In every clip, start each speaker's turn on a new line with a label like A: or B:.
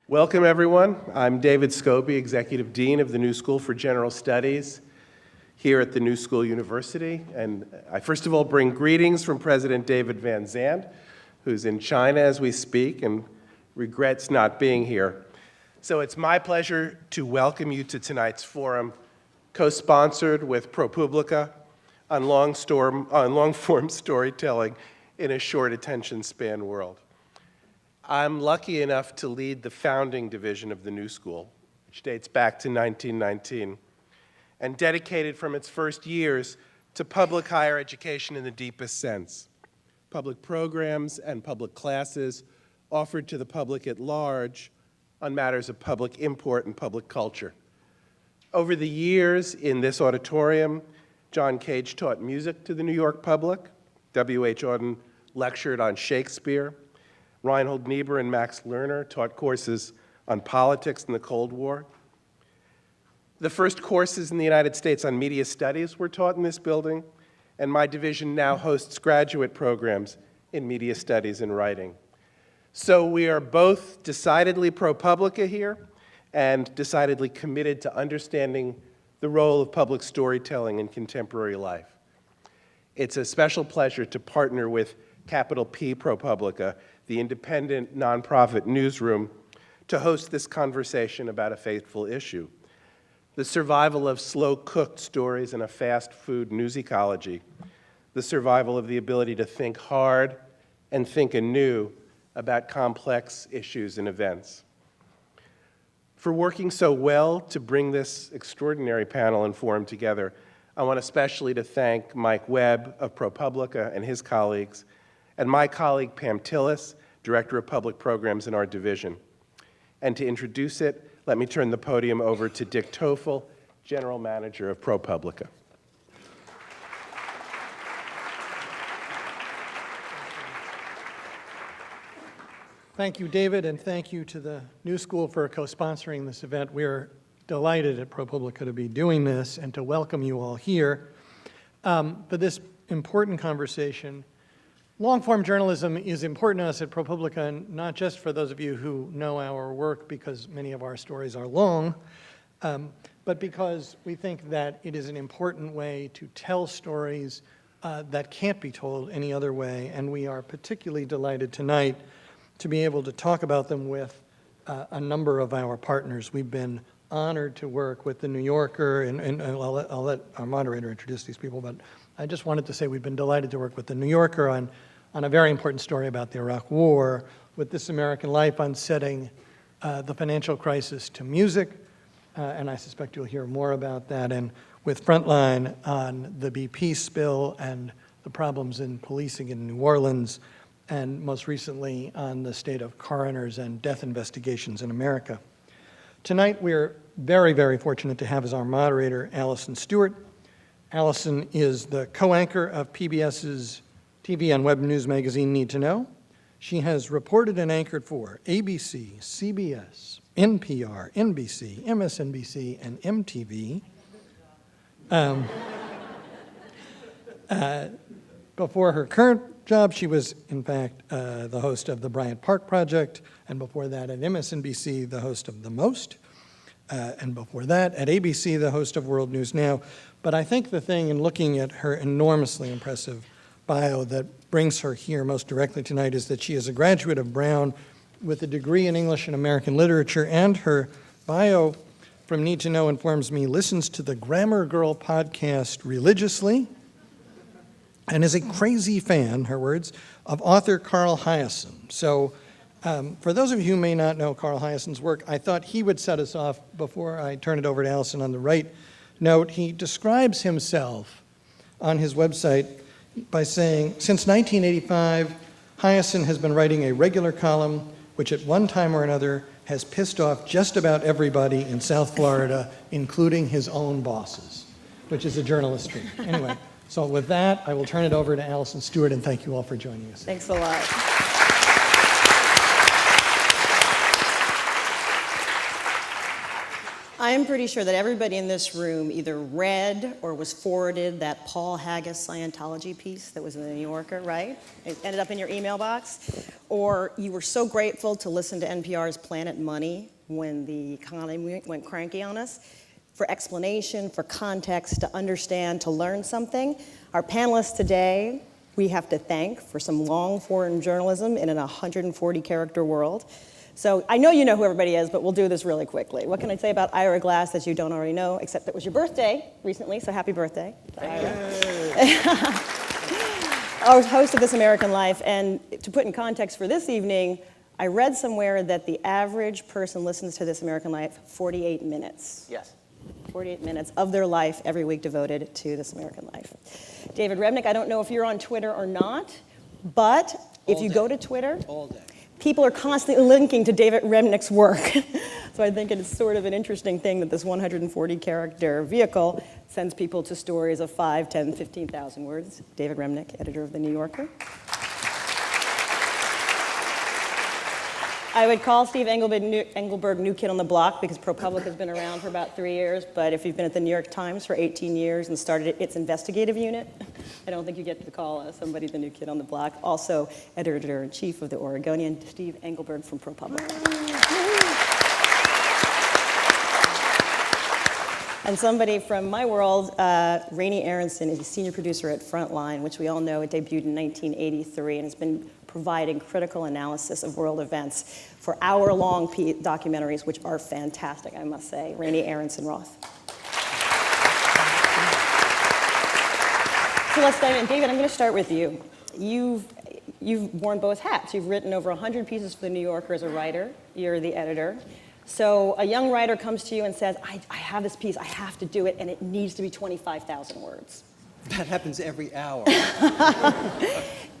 A: Welcome, everyone. I'm David Scobie, Executive Dean of the New School for General Studies here at the New School University. And I first of all bring greetings from President David Van Zandt, who's in China as we speak and regrets not being here. So it's my pleasure to welcome you to tonight's forum, co-sponsored with ProPublica on long-form storytelling in a short attention span world. I'm lucky enough to lead the founding division of the New School, which dates back to 1919, and dedicated from its first years to public higher education in the deepest sense. Public programs and public classes offered to the public at large on matters of public import and public culture. Over the years in this auditorium, John Cage taught music to the New York public, W.H. Auden lectured on Shakespeare, Reinhold Niebuhr and Max Lerner taught courses on politics and the Cold War. The first courses in the United States on media studies were taught in this building, and my division now hosts graduate programs in media studies and writing. So we are both decidedly ProPublica here and decidedly committed to understanding the role of public storytelling in contemporary life. It's a special pleasure to partner with capital P ProPublica, the independent nonprofit newsroom, to host this conversation about a fateful issue: the survival of slow-cooked stories in a fast food news ecology, the survival of the ability to think hard and think anew about complex issues and events. For working so well to bring this extraordinary panel and forum together, I want especially to thank Mike Webb of ProPublica and his colleagues, and my colleague Pam Tillis, Director of Public Programs in our division. And to introduce it, let me turn the podium over to Dick Toffel, General Manager of ProPublica.
B: Thank you, David, and thank you to the New School for co-sponsoring this event. We're delighted at ProPublica to be doing this and to welcome you all here for this important conversation. Long-form journalism is important to us at ProPublica, and not just for those of you who know our work because many of our stories are long, but because we think that it is an important way to tell stories that can't be told any other way, and we are particularly delighted tonight to be able to talk about them with a number of our partners. We've been honored to work with The New Yorker, and I'll let our moderator introduce these people, but I just wanted to say we've been delighted to work with The New Yorker on a very important story about the Iraq War, with This American Life on setting the financial crisis to music, and I suspect you'll hear more about that, and with Frontline on the BP spill and the problems in policing in New Orleans, and most recently on the state of coroners and death investigations in America. Tonight we're very, very fortunate to have as our moderator Alison Stewart. Alison is the co-anchor of PBS's TV and web news magazine Need to Know. She has reported and anchored for ABC, CBS, NPR, NBC, MSNBC, and MTV. Before her current job, she was, in fact, the host of the Bryant Park Project, and before that at MSNBC, the host of The Most, and before that at ABC, the host of World News Now. But I think the thing in looking at her enormously impressive bio that brings her here most directly tonight is that she is a graduate of Brown with a degree in English and American literature, and her bio from Need to Know informs me listens to the Grammar Girl podcast religiously, and is a crazy fan, her words, of author Carl Hiaasen. So for those of you who may not know Carl Hiaasen's work, I thought he would set us off before I turn it over to Alison on the right note. He describes himself on his website by saying, since 1985, Hiaasen has been writing a regular column which at one time or another has pissed off just about everybody in South Florida, including his own bosses, which is a journalist dream. Anyway. So with that, I will turn it over to Alison Stewart, and thank you all for joining us.
C: Thanks a lot. I'm pretty sure that everybody in this room either read or was forwarded that Paul Haggis Scientology piece that was in the New Yorker, right? It ended up in your email box. Or you were so grateful to listen to NPR's Planet Money when the economy went cranky on us. For explanation, for context, to understand, to learn something. Our panelists today, we have to thank for some long-form journalism in an 140-character world. So I know you know who everybody is, but we'll do this really quickly. What can I say about Ira Glass that you don't already know, except that it was your birthday recently, so happy birthday to Ira. I was host of This American Life, and to put in context for this evening, I read somewhere that the average person listens to This American Life 48 minutes.
D: Yes.
C: 48 minutes of their life every week devoted to This American Life. David Remnick, I don't know if you're on Twitter or not, but if you go to Twitter,
E: all day.
C: People are constantly linking to David Remnick's work. So I think it's sort of an interesting thing that this 140-character vehicle sends people to stories of 5, 10, 15,000 words. David Remnick, editor of The New Yorker. I would call Steve Engelberg new kid on the block because ProPublica has been around for about 3 years, but if you've been at the New York Times for 18 years and started its investigative unit, I don't think you get to call somebody the new kid on the block. Also, editor-in-chief of The Oregonian, Steve Engelberg from ProPublica. And somebody from my world, Raney Aronson, is a senior producer at Frontline, which we all know it debuted in 1983 and has been providing critical analysis of world events for hour-long documentaries, which are fantastic, I must say. Raney Aronson-Rath. So let's dive in. David, I'm going to start with you. You've worn both hats. You've written over 100 pieces for The New Yorker as a writer. You're the editor. So a young writer comes to you and says, I have this piece, I have to do it, and it needs to be 25,000 words.
E: That happens every hour.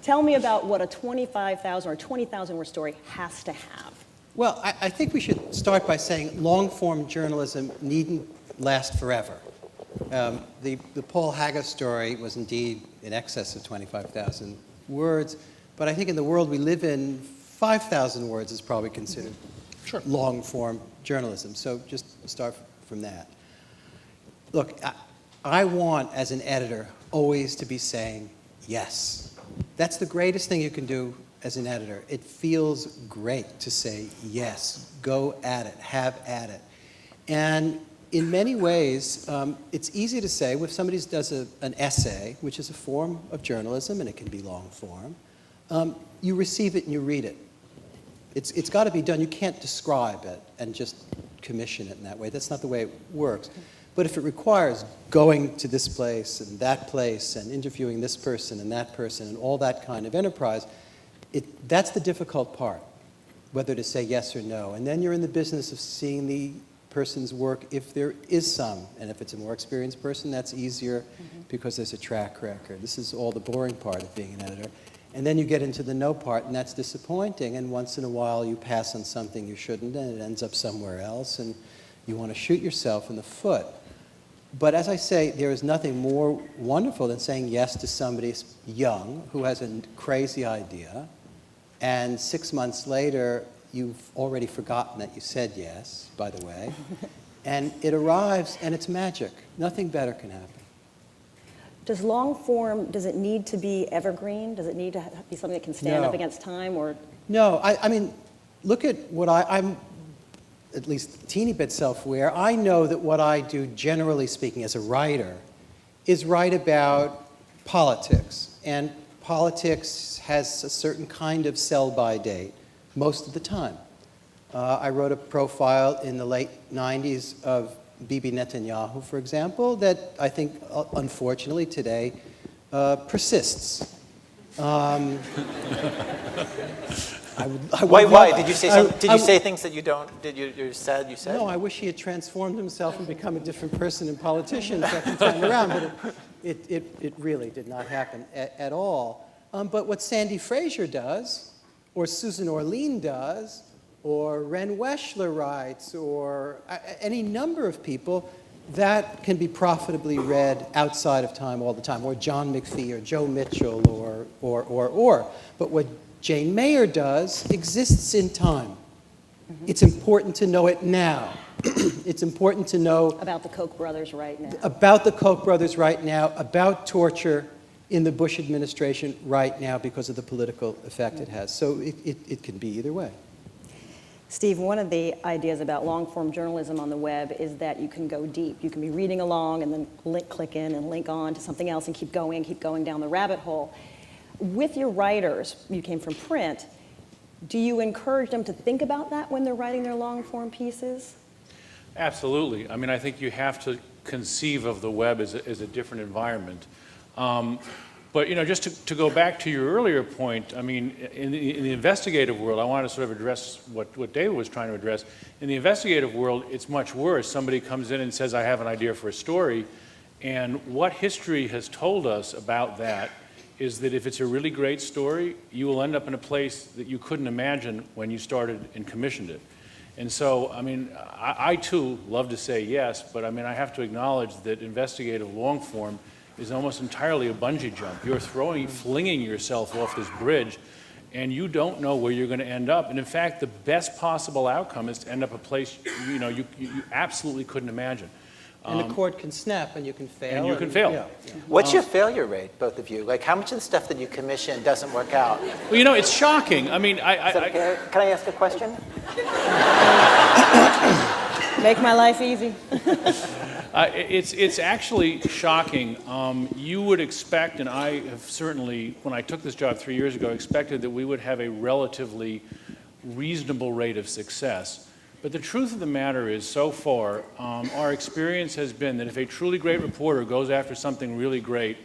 C: Tell me about what a 25,000 or 20,000 word story has to have.
E: Well, I think we should start by saying long-form journalism needn't last forever. The Paul Haggis story was indeed in excess of 25,000 words, but I think in the world we live in, 5,000 words is probably considered long-form journalism. So just start from that. Look, I want, as an editor, always to be saying yes. That's the greatest thing you can do as an editor. It feels great to say yes, go at it, have at it. And in many ways, it's easy to say, if somebody does an essay, which is a form of journalism, and it can be long form, you receive it and you read it. It's got to be done. You can't describe it and just commission it in that way. That's not the way it works. But if it requires going to this place and interviewing this person and all that kind of enterprise, that's the difficult part, whether to say yes or no. And then you're in the business of seeing the person's work if there is some. And if it's a more experienced person, that's easier because there's a track record. This is all the boring part of being an editor. And then you get into the no part, and that's disappointing. And once in a while, you pass on something you shouldn't, and it ends up somewhere else, and you want to shoot yourself in the foot. But as I say, there is nothing more wonderful than saying yes to somebody young who has a crazy idea, and 6 months later, you've already forgotten that you said yes, by the way, and it arrives, and it's magic. Nothing better can happen.
C: Does long form, does it need to be evergreen? Does it need to be something that can stand up against time? Or
E: No, I mean, look at what I'm at least a teeny bit self-aware. I know that what I do, generally speaking, as a writer, is write about politics. And politics has a certain kind of sell-by date most of the time. I wrote a profile in the late 90s of Bibi Netanyahu, for example, that I think, unfortunately, today persists.
D: Why? Did you say Did you say things that you don't? You said?
E: No, I wish he had transformed himself and become a different person and politician second time around, but it really did not happen at all. But what Sandy Fraser does, or Susan Orlean does, or Ren Weschler writes, or any number of people, that can be profitably read outside of time all the time, or John McPhee, or Joe Mitchell, or. But what Jane Mayer does exists in time. It's important to know it now. It's important to know
C: About the Koch brothers right now.
E: about the Koch brothers right now, about torture in the Bush administration right now because of the political effect it has. So it can be either way.
C: Steve, one of the ideas about long-form journalism on the web is that you can go deep. You can be reading along and then click in and link on to something else and keep going down the rabbit hole. With your writers, you came from print, do you encourage them to think about that when they're writing their long-form pieces?
F: Absolutely. I mean, I think you have to conceive of the web as a different environment. But, you know, just to go back to your earlier point, I mean, in the investigative world, I want to sort of address what David was trying to address. In the investigative world, it's much worse. Somebody comes in and says, I have an idea for a story, and what history has told us about that is that if it's a really great story, you will end up in a place that you couldn't imagine when you started and commissioned it. And so, I mean, I too love to say yes, but I mean, I have to acknowledge that investigative long form is almost entirely a bungee jump. You're flinging yourself off this bridge, and you don't know where you're going to end up. And in fact, the best possible outcome is to end up a place you absolutely couldn't imagine.
E: And the cord can snap, and you can fail.
F: And you can fail.
E: Yeah.
D: What's your failure rate, both of you? Like, how much of the stuff that you commission doesn't work out?
F: Well, you know, it's shocking. I mean,
D: Is that okay? Can I ask a question?
C: Make my life easy.
F: It's actually shocking. You would expect, and I have certainly, when I took this job 3 years ago, expected that we would have a relatively reasonable rate of success. But the truth of the matter is, so far, our experience has been that if a truly great reporter goes after something really great,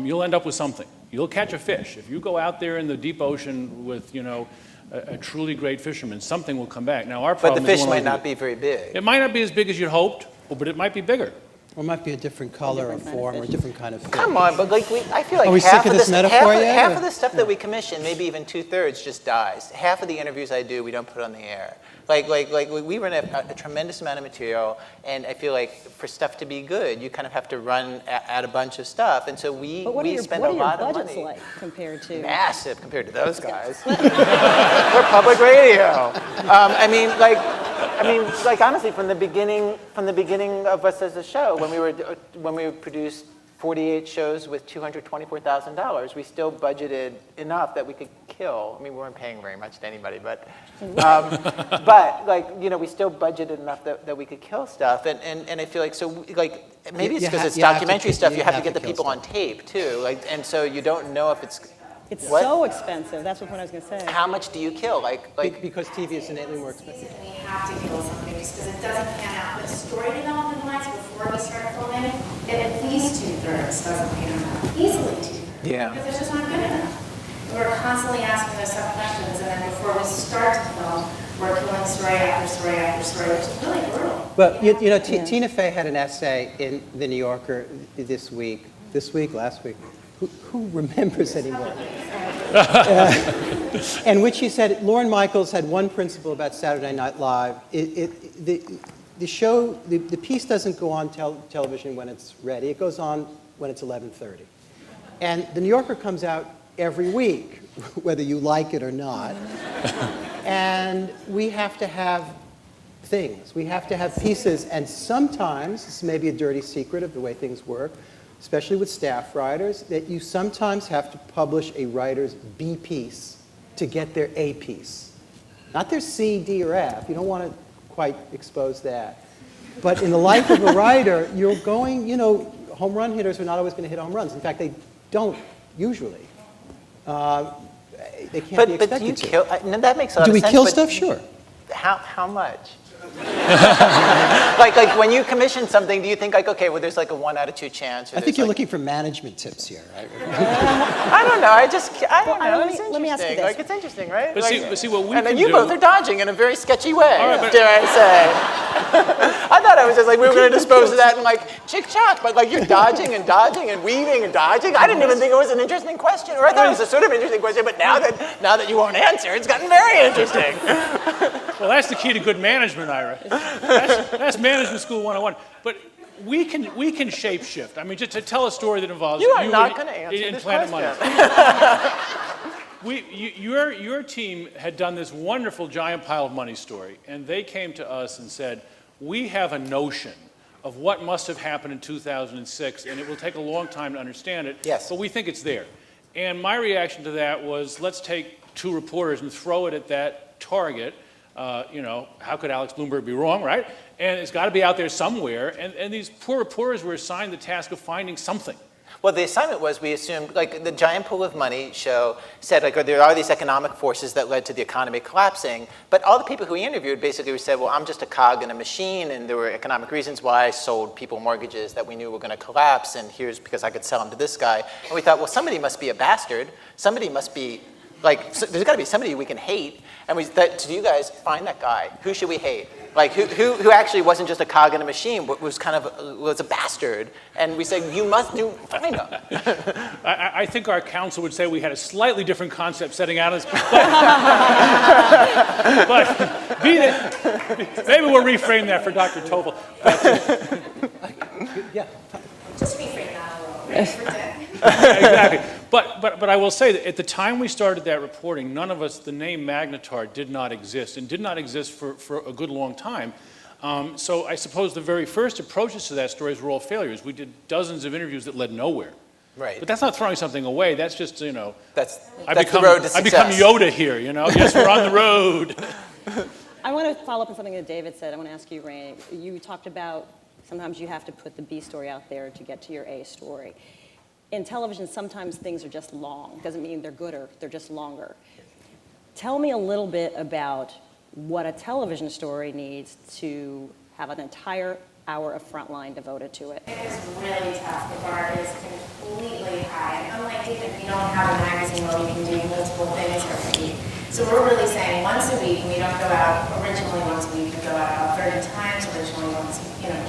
F: you'll end up with something. You'll catch a fish. If you go out there in the deep ocean with, you know, a truly great fisherman, something will come back. Now, our problem
D: But the
F: is
D: fish might not be very big.
F: It might not be as big as you'd hoped, but it might be bigger.
E: Or it might be a different color or form or a different kind of fish.
D: Come on, but like I feel like
E: Are we
D: half
E: sick of
D: of
E: this
D: this
E: metaphor yet,
D: half
E: or-
D: of the stuff that we commission, maybe even 2/3, just dies. Half of the interviews I do, we don't put on the air. Like we run a tremendous amount of material, and I feel like for stuff to be good, you kind of have to run at a bunch of stuff, and so we spend a lot of money.
C: What are your budgets like compared to?
D: Massive compared to those guys. We're public radio. I mean, honestly, from the beginning of us as a show, when we produced 48 shows with $224,000, we still budgeted enough that we could kill. I mean, we weren't paying very much to anybody, but like, you know, we still budgeted enough that we could kill stuff. And I feel like, so like, maybe it's because it's documentary stuff, you have to get the people on tape too. Like, and so you don't know if it's what?
C: So expensive. That's what I was going to say.
D: How much do you kill? Like
E: because TV is innately more expensive.
G: We have to kill something just because it doesn't pan out. But story development wise, before we start filming it, at least 2/3 doesn't pan out. Easily 2/3.
D: Yeah.
G: Because it's just not good enough. We're constantly asking those tough questions, and then before we start to film, we're killing story after story after story, which is really brutal.
E: But, you know, Tina Fey had an essay in The New Yorker last week, who remembers anymore? In which she said, Lorne Michaels had one principle about Saturday Night Live. The show, the piece doesn't go on television when it's ready. It goes on when it's 11:30. And The New Yorker comes out every week, whether you like it or not. And we have to have things. We have to have pieces. And sometimes, this may be a dirty secret of the way things work, especially with staff writers, that you sometimes have to publish a writer's B piece to get their A piece. Not their C, D, or F. You don't want to quite expose that. But in the life of a writer, you're going, you know, home run hitters are not always going to hit home runs. In fact, they don't usually. They can't be expected
D: but do you
E: to.
D: kill? No, that makes a lot
E: Do
D: of
E: we
D: sense.
E: kill
D: but
E: stuff? Sure.
D: How much? like when you commission something, do you think like, okay, well, there's like a 1 out of 2 chance?
E: I think you're looking for management tips here, right?
D: I don't know. I don't know.
C: let
D: It's
C: me- let me ask you
D: interesting.
C: this.
D: Like it's interesting, right?
F: But see what we
D: and
F: can
D: then you
F: do.
D: both are dodging in a very sketchy way.
F: All right, but-
D: dare I say? I thought I was just like we were going to dispose of that in like chick-chock, but like you're dodging and dodging and weaving and dodging. I didn't even think it was an interesting question, or I thought it was a sort of interesting question. But now that you won't answer, it's gotten very interesting.
F: Well, that's the key to good management, Ira. That's management school 101. But we can shape shift. I mean, just to tell a story that involves
D: You are not going to answer
F: in
D: this
F: Planet
D: question.
F: Money. Your team had done this wonderful giant pile of money story, and they came to us and said, we have a notion of what must have happened in 2006, and it will take a long time to understand it,
D: Yes.
F: but we think it's there. And my reaction to that was, let's take two reporters and throw it at that target. You know, how could Alex Bloomberg be wrong, right? And it's got to be out there somewhere. And these poor reporters were assigned the task of finding something.
D: Well, the assignment was, we assumed, like, the giant pool of money show said, like, there are these economic forces that led to the economy collapsing, but all the people who we interviewed basically said, well, I'm just a cog in a machine, and there were economic reasons why I sold people mortgages that we knew were going to collapse, and here's because I could sell them to this guy. And we thought, well, somebody must be a bastard. Somebody must be, like, there's got to be somebody we can hate. And we said to you guys, find that guy. Who should we hate? Like, who actually wasn't just a cog in a machine, but was kind of, was a bastard. And we said, you must find him.
F: I think our counsel would say we had a slightly different concept setting out as, but maybe we'll reframe that for Dr. Tobel.
G: Just reframe that a little bit.
F: Exactly. But I will say that at the time we started that reporting, none of us, the name Magnetar did not exist, and did not exist for a good long time. So I suppose the very first approaches to that story were all failures. We did dozens of interviews that led nowhere.
D: Right.
F: But that's not throwing something away. That's just, you know,
D: That's
F: I
D: the
F: become
D: road to success.
F: Yoda here, you know. Yes, we're on the road.
C: I want to follow up on something that David said. I want to ask you, Raney. You talked about sometimes you have to put the B story out there to get to your A story. In television, sometimes things are just long. Doesn't mean they're gooder, they're just longer. Tell me a little bit about what a television story needs to have an entire hour of Frontline devoted to it.
G: It is really tough. The bar is completely high. And unlike David, we don't have a magazine where we can do multiple things every week. So we're really saying once a week, and we don't go out originally once a week, we go out about 30 times originally once,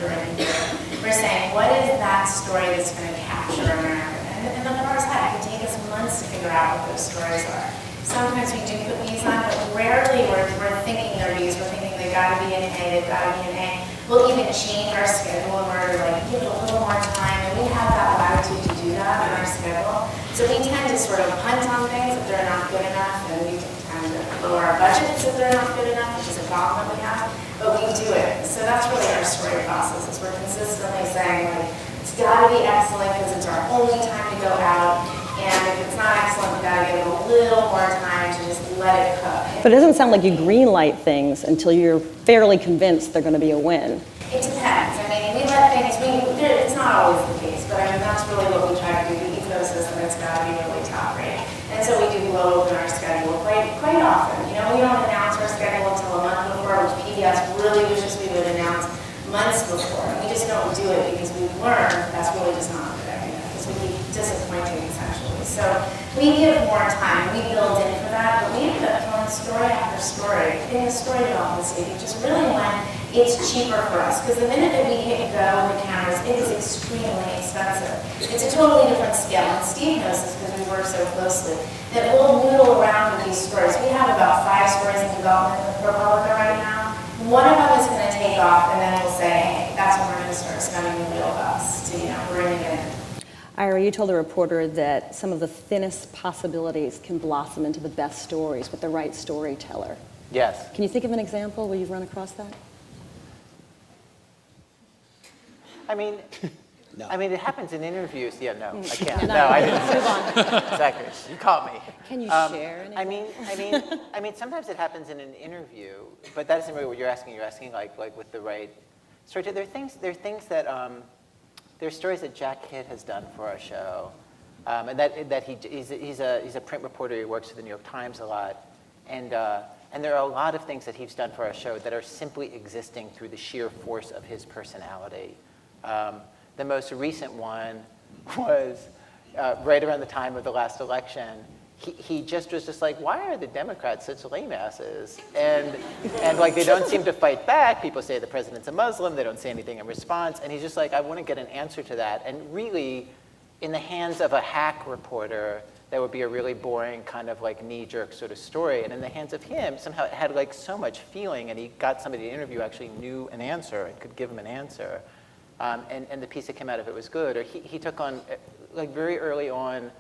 G: during the year. We're saying, what is that story that's going to capture America? And the bar's high. It can take us months to figure out what those stories are. Sometimes we do put B's on, but rarely we're thinking they're B's. We're thinking they've got to be an A, they've got to be an A. We'll even change our schedule in order to give it a little more time, and we have that latitude to do that in our schedule. So we tend to sort of punt on things if they're not good enough, and we tend to lower our budgets if they're not good enough, which is a problem that we have, but we do it. So that's really our story process, is we're consistently saying, it's got to be excellent because it's our only time to go out, and if it's not excellent, we've got to give it a little more time to just let it cook.
C: But it doesn't sound like you greenlight things until you're fairly convinced they're going to be a win.
G: It depends. I mean, we let things, it's not always the case, but I mean, that's really what we try to do. The ecosystem, it's got to be really top rated. And so we do blow open our schedule quite often. We don't announce our schedule until a month before, which PBS really wishes we would announce months before. And we just don't do it because we've learned that's really just not a good idea, because we keep disappointing essentially. So we give more time, we build in for that, but we end up telling story after story in the story development stage, which is really when it's cheaper for us. Because the minute that we hit go with the cameras, it is extremely expensive. It's a totally different scale. And Steve knows this because we work so closely, that we'll noodle around with these stories. We have about 5 stories in development with ProPublica right now. One of them is going to take off, and then we'll say, hey, that's when we're going to start spending the real bucks to, bring it in.
C: Ira, you told a reporter that some of the thinnest possibilities can blossom into the best stories with the right storyteller.
D: Yes.
C: Can you think of an example where you've run across that?
D: I mean,
E: No.
D: I mean, it happens in interviews. Yeah, no, I
C: Yeah,
D: can't.
C: no,
D: No, I didn't.
C: move on.
D: Exactly. You caught me.
C: Can you share an
D: I mean, sometimes it happens in an interview, but that isn't really what you're asking. You're asking like with the right story. There are things that there are stories that Jack Kidd has done for our show, and that he's a print reporter. He works for the New York Times a lot, and there are a lot of things that he's done for our show that are simply existing through the sheer force of his personality. The most recent one was right around the time of the last election. He just was just like, why are the Democrats such lame asses? And like they don't seem to fight back. People say the president's a Muslim. They don't say anything in response. And he's just like, I want to get an answer to that. And really, in the hands of a hack reporter, that would be a really boring kind of like knee-jerk sort of story. And in the hands of him, somehow it had like so much feeling. And he got somebody to interview who actually knew an answer and could give him an answer. And the piece that came out of it was good. Or he took on, like very early on,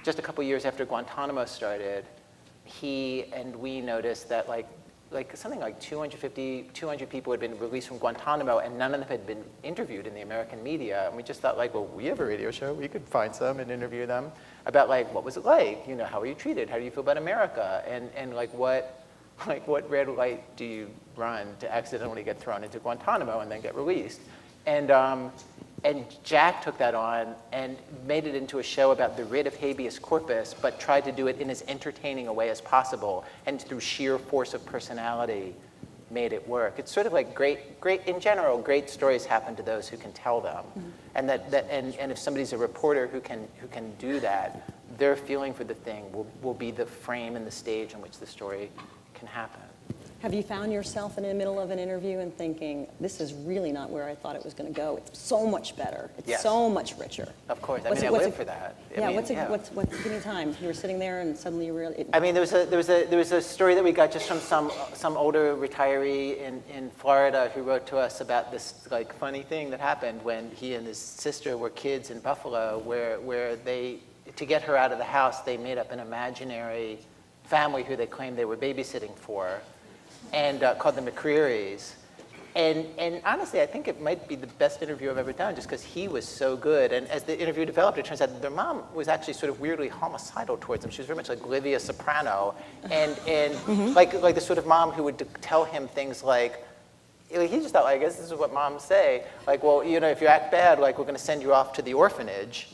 D: just a couple years after Guantanamo started, he and we noticed that like like something like 200 people had been released from Guantanamo, and none of them had been interviewed in the American media. And we just thought, like, well, we have a radio show. We could find some and interview them about, like, what was it like? You know, how were you treated? How do you feel about America? And like, what red light do you run to accidentally get thrown into Guantanamo and then get released? And Jack took that on and made it into a show about the writ of habeas corpus, but tried to do it in as entertaining a way as possible, and through sheer force of personality, made it work. It's sort of like great in general, great stories happen to those who can tell them, and and if somebody's a reporter who can do that, their feeling for the thing will be the frame and the stage on which the story can happen.
C: Have you found yourself in the middle of an interview and thinking, this is really not where I thought it was going to go? It's so much better. It's
D: Yes.
C: so much richer.
D: Of course, I live for that.
C: Give me time. You were sitting there and suddenly you realized.
D: I mean, there was a story that we got just from some older retiree in Florida who wrote to us about this like funny thing that happened when he and his sister were kids in Buffalo, where they, to get her out of the house, they made up an imaginary family who they claimed they were babysitting for, and called the McCrearys. And honestly, I think it might be the best interview I've ever done, just because he was so good. And as the interview developed, it turns out that their mom was actually sort of weirdly homicidal towards him. She was very much like Livia Soprano, and like the sort of mom who would tell him things like, he just thought, like, I guess this is what moms say. Like, well, you know, if you act bad, like, we're going to send you off to the orphanage.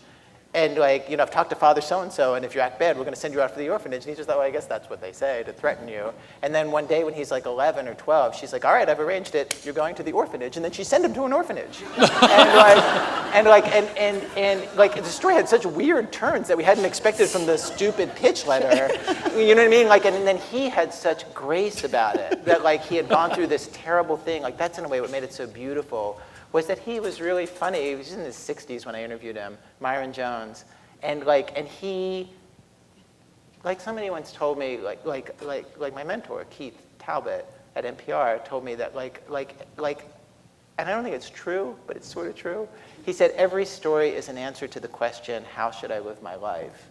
D: And like, you know, I've talked to Father so-and-so, and if you act bad, we're going to send you out to the orphanage. And he just thought, well, I guess that's what they say to threaten you. And then one day when he's like 11 or 12, she's like, all right, I've arranged it. You're going to the orphanage. And then she sent him to an orphanage. and the story had such weird turns that we hadn't expected from the stupid pitch letter. You know what I mean? Like, and then he had such grace about it that like he had gone through this terrible thing. Like, that's in a way what made it so beautiful, was that he was really funny. He was in his 60s when I interviewed him, Myron Jones. And he, like somebody once told me, like my mentor, Keith Talbot at NPR, told me that and I don't think it's true, but it's sort of true. He said, every story is an answer to the question, how should I live my life?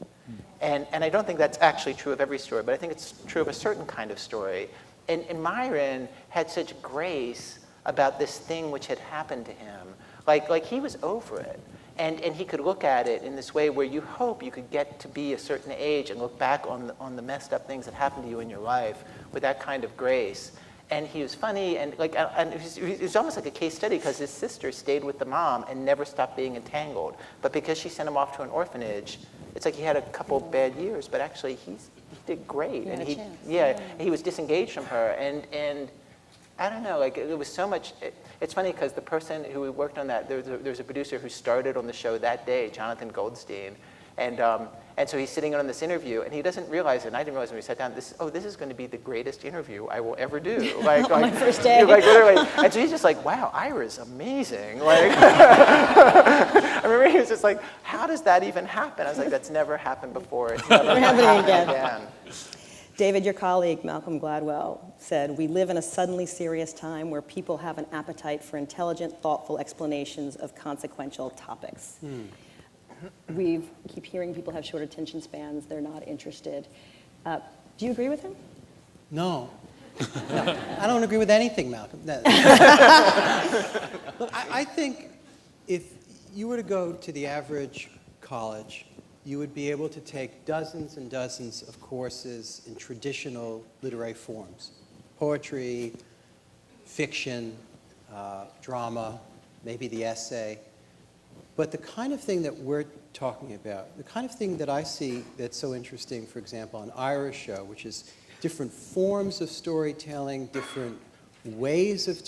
D: And I don't think that's actually true of every story, but I think it's true of a certain kind of story. And Myron had such grace about this thing which had happened to him. Like he was over it. And he could look at it in this way where you hope you could get to be a certain age and look back on the messed up things that happened to you in your life with that kind of grace. And he was funny, and it was almost like a case study, because his sister stayed with the mom and never stopped being entangled. But because she sent him off to an orphanage, it's like he had a couple bad years, but actually he did great. And he was disengaged from her, and I don't know, like it was so much. It's funny because the person who worked on that, there's a producer who started on the show that day, Jonathan Goldstein, and so he's sitting in on this interview, and he doesn't realize it, and I didn't realize when we sat down, this is going to be the greatest interview I will ever do. Like
C: my first day.
D: Like literally. And so he's just like, wow, Ira's amazing. Like, I remember he was just like, how does that even happen? I was like, that's never happened before. It's never happening again.
C: David, your colleague, Malcolm Gladwell, said, we live in a suddenly serious time where people have an appetite for intelligent, thoughtful explanations of consequential topics. We keep hearing people have short attention spans. They're not interested. Do you agree with him?
E: No. No. I don't agree with anything, Malcolm. No. Look, I think if you were to go to the average college, you would be able to take dozens and dozens of courses in traditional literary forms: poetry, fiction, drama, maybe the essay. But the kind of thing that we're talking about, the kind of thing that I see that's so interesting, for example, on Ira's show, which is different forms of storytelling, different ways of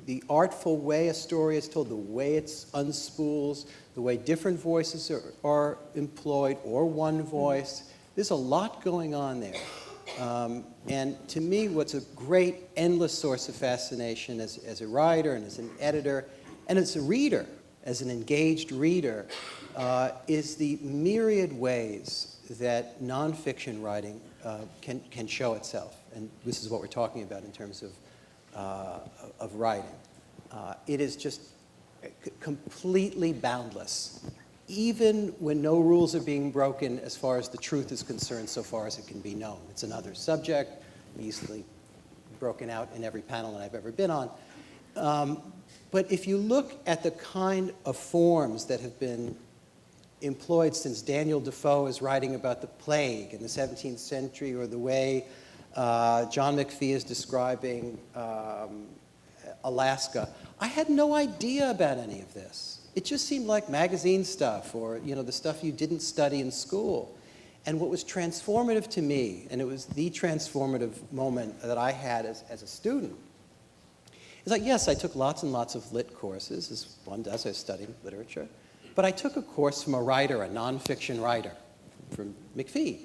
E: the artful way a story is told, the way it's unspools, the way different voices are employed, or one voice. There's a lot going on there. And to me, what's a great, endless source of fascination as a writer and as an editor, and as a reader, as an engaged reader, is the myriad ways that nonfiction writing can show itself. And this is what we're talking about in terms of writing. It is just completely boundless, even when no rules are being broken as far as the truth is concerned, so far as it can be known. It's another subject, easily broken out in every panel that I've ever been on. But if you look at the kind of forms that have been employed since Daniel Defoe is writing about the plague in the 17th century, or the way John McPhee is describing Alaska, I had no idea about any of this. It just seemed like magazine stuff, or the stuff you didn't study in school. And what was transformative to me, and it was the transformative moment that I had as a student, is like, yes, I took lots and lots of lit courses, as one does. I was studying literature. But I took a course from a writer, a nonfiction writer, from McPhee.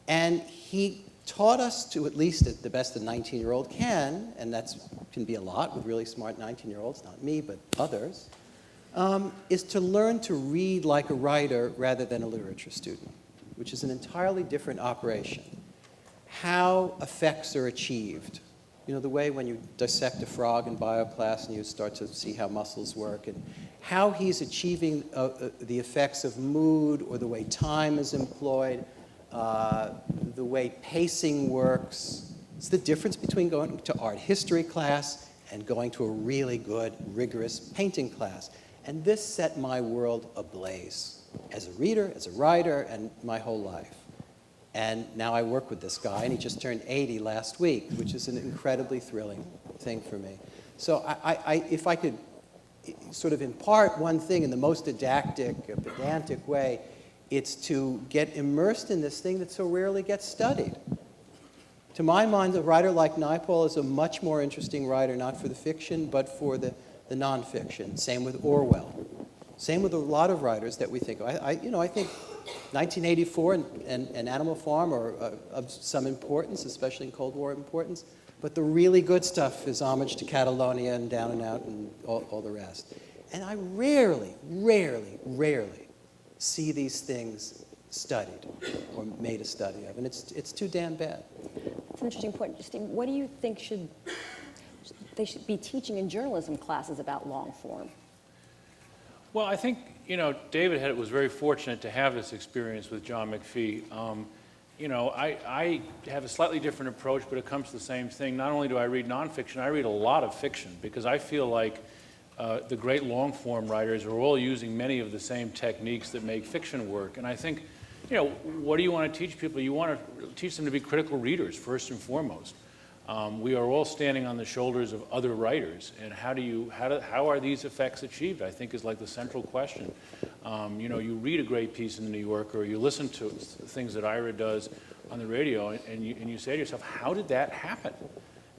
E: And he taught us to, at least at the best a 19-year-old can, and that can be a lot with really smart 19-year-olds, not me, but others, is to learn to read like a writer rather than a literature student, which is an entirely different operation. How effects are achieved. The way when you dissect a frog in bio class and you start to see how muscles work, and how he's achieving the effects of mood, or the way time is employed, the way pacing works. It's the difference between going to art history class and going to a really good, rigorous painting class. And this set my world ablaze as a reader, as a writer, and my whole life. And now I work with this guy, and he just turned 80 last week, which is an incredibly thrilling thing for me. So if I could sort of impart one thing in the most didactic, pedantic way, it's to get immersed in this thing that so rarely gets studied. To my mind, a writer like Naipaul is a much more interesting writer, not for the fiction, but for the nonfiction. Same with Orwell. Same with a lot of writers that we think. I think 1984 and Animal Farm are of some importance, especially in Cold War importance. But the really good stuff is Homage to Catalonia and Down and Out and all the rest. And I rarely see these things studied or made a study of. And it's too damn bad.
H: That's an interesting point. Steve, what do you think they should be teaching in journalism classes about long form?
F: Well, I think, David was very fortunate to have this experience with John McPhee. I have a slightly different approach, but it comes to the same thing. Not only do I read nonfiction, I read a lot of fiction, because I feel like the great long-form writers are all using many of the same techniques that make fiction work. And I think, what do you want to teach people? You want to teach them to be critical readers, first and foremost. We are all standing on the shoulders of other writers, and how are these effects achieved, I think, is like the central question. You read a great piece in the New Yorker, or you listen to things that Ira does on the radio, and you say to yourself, how did that happen?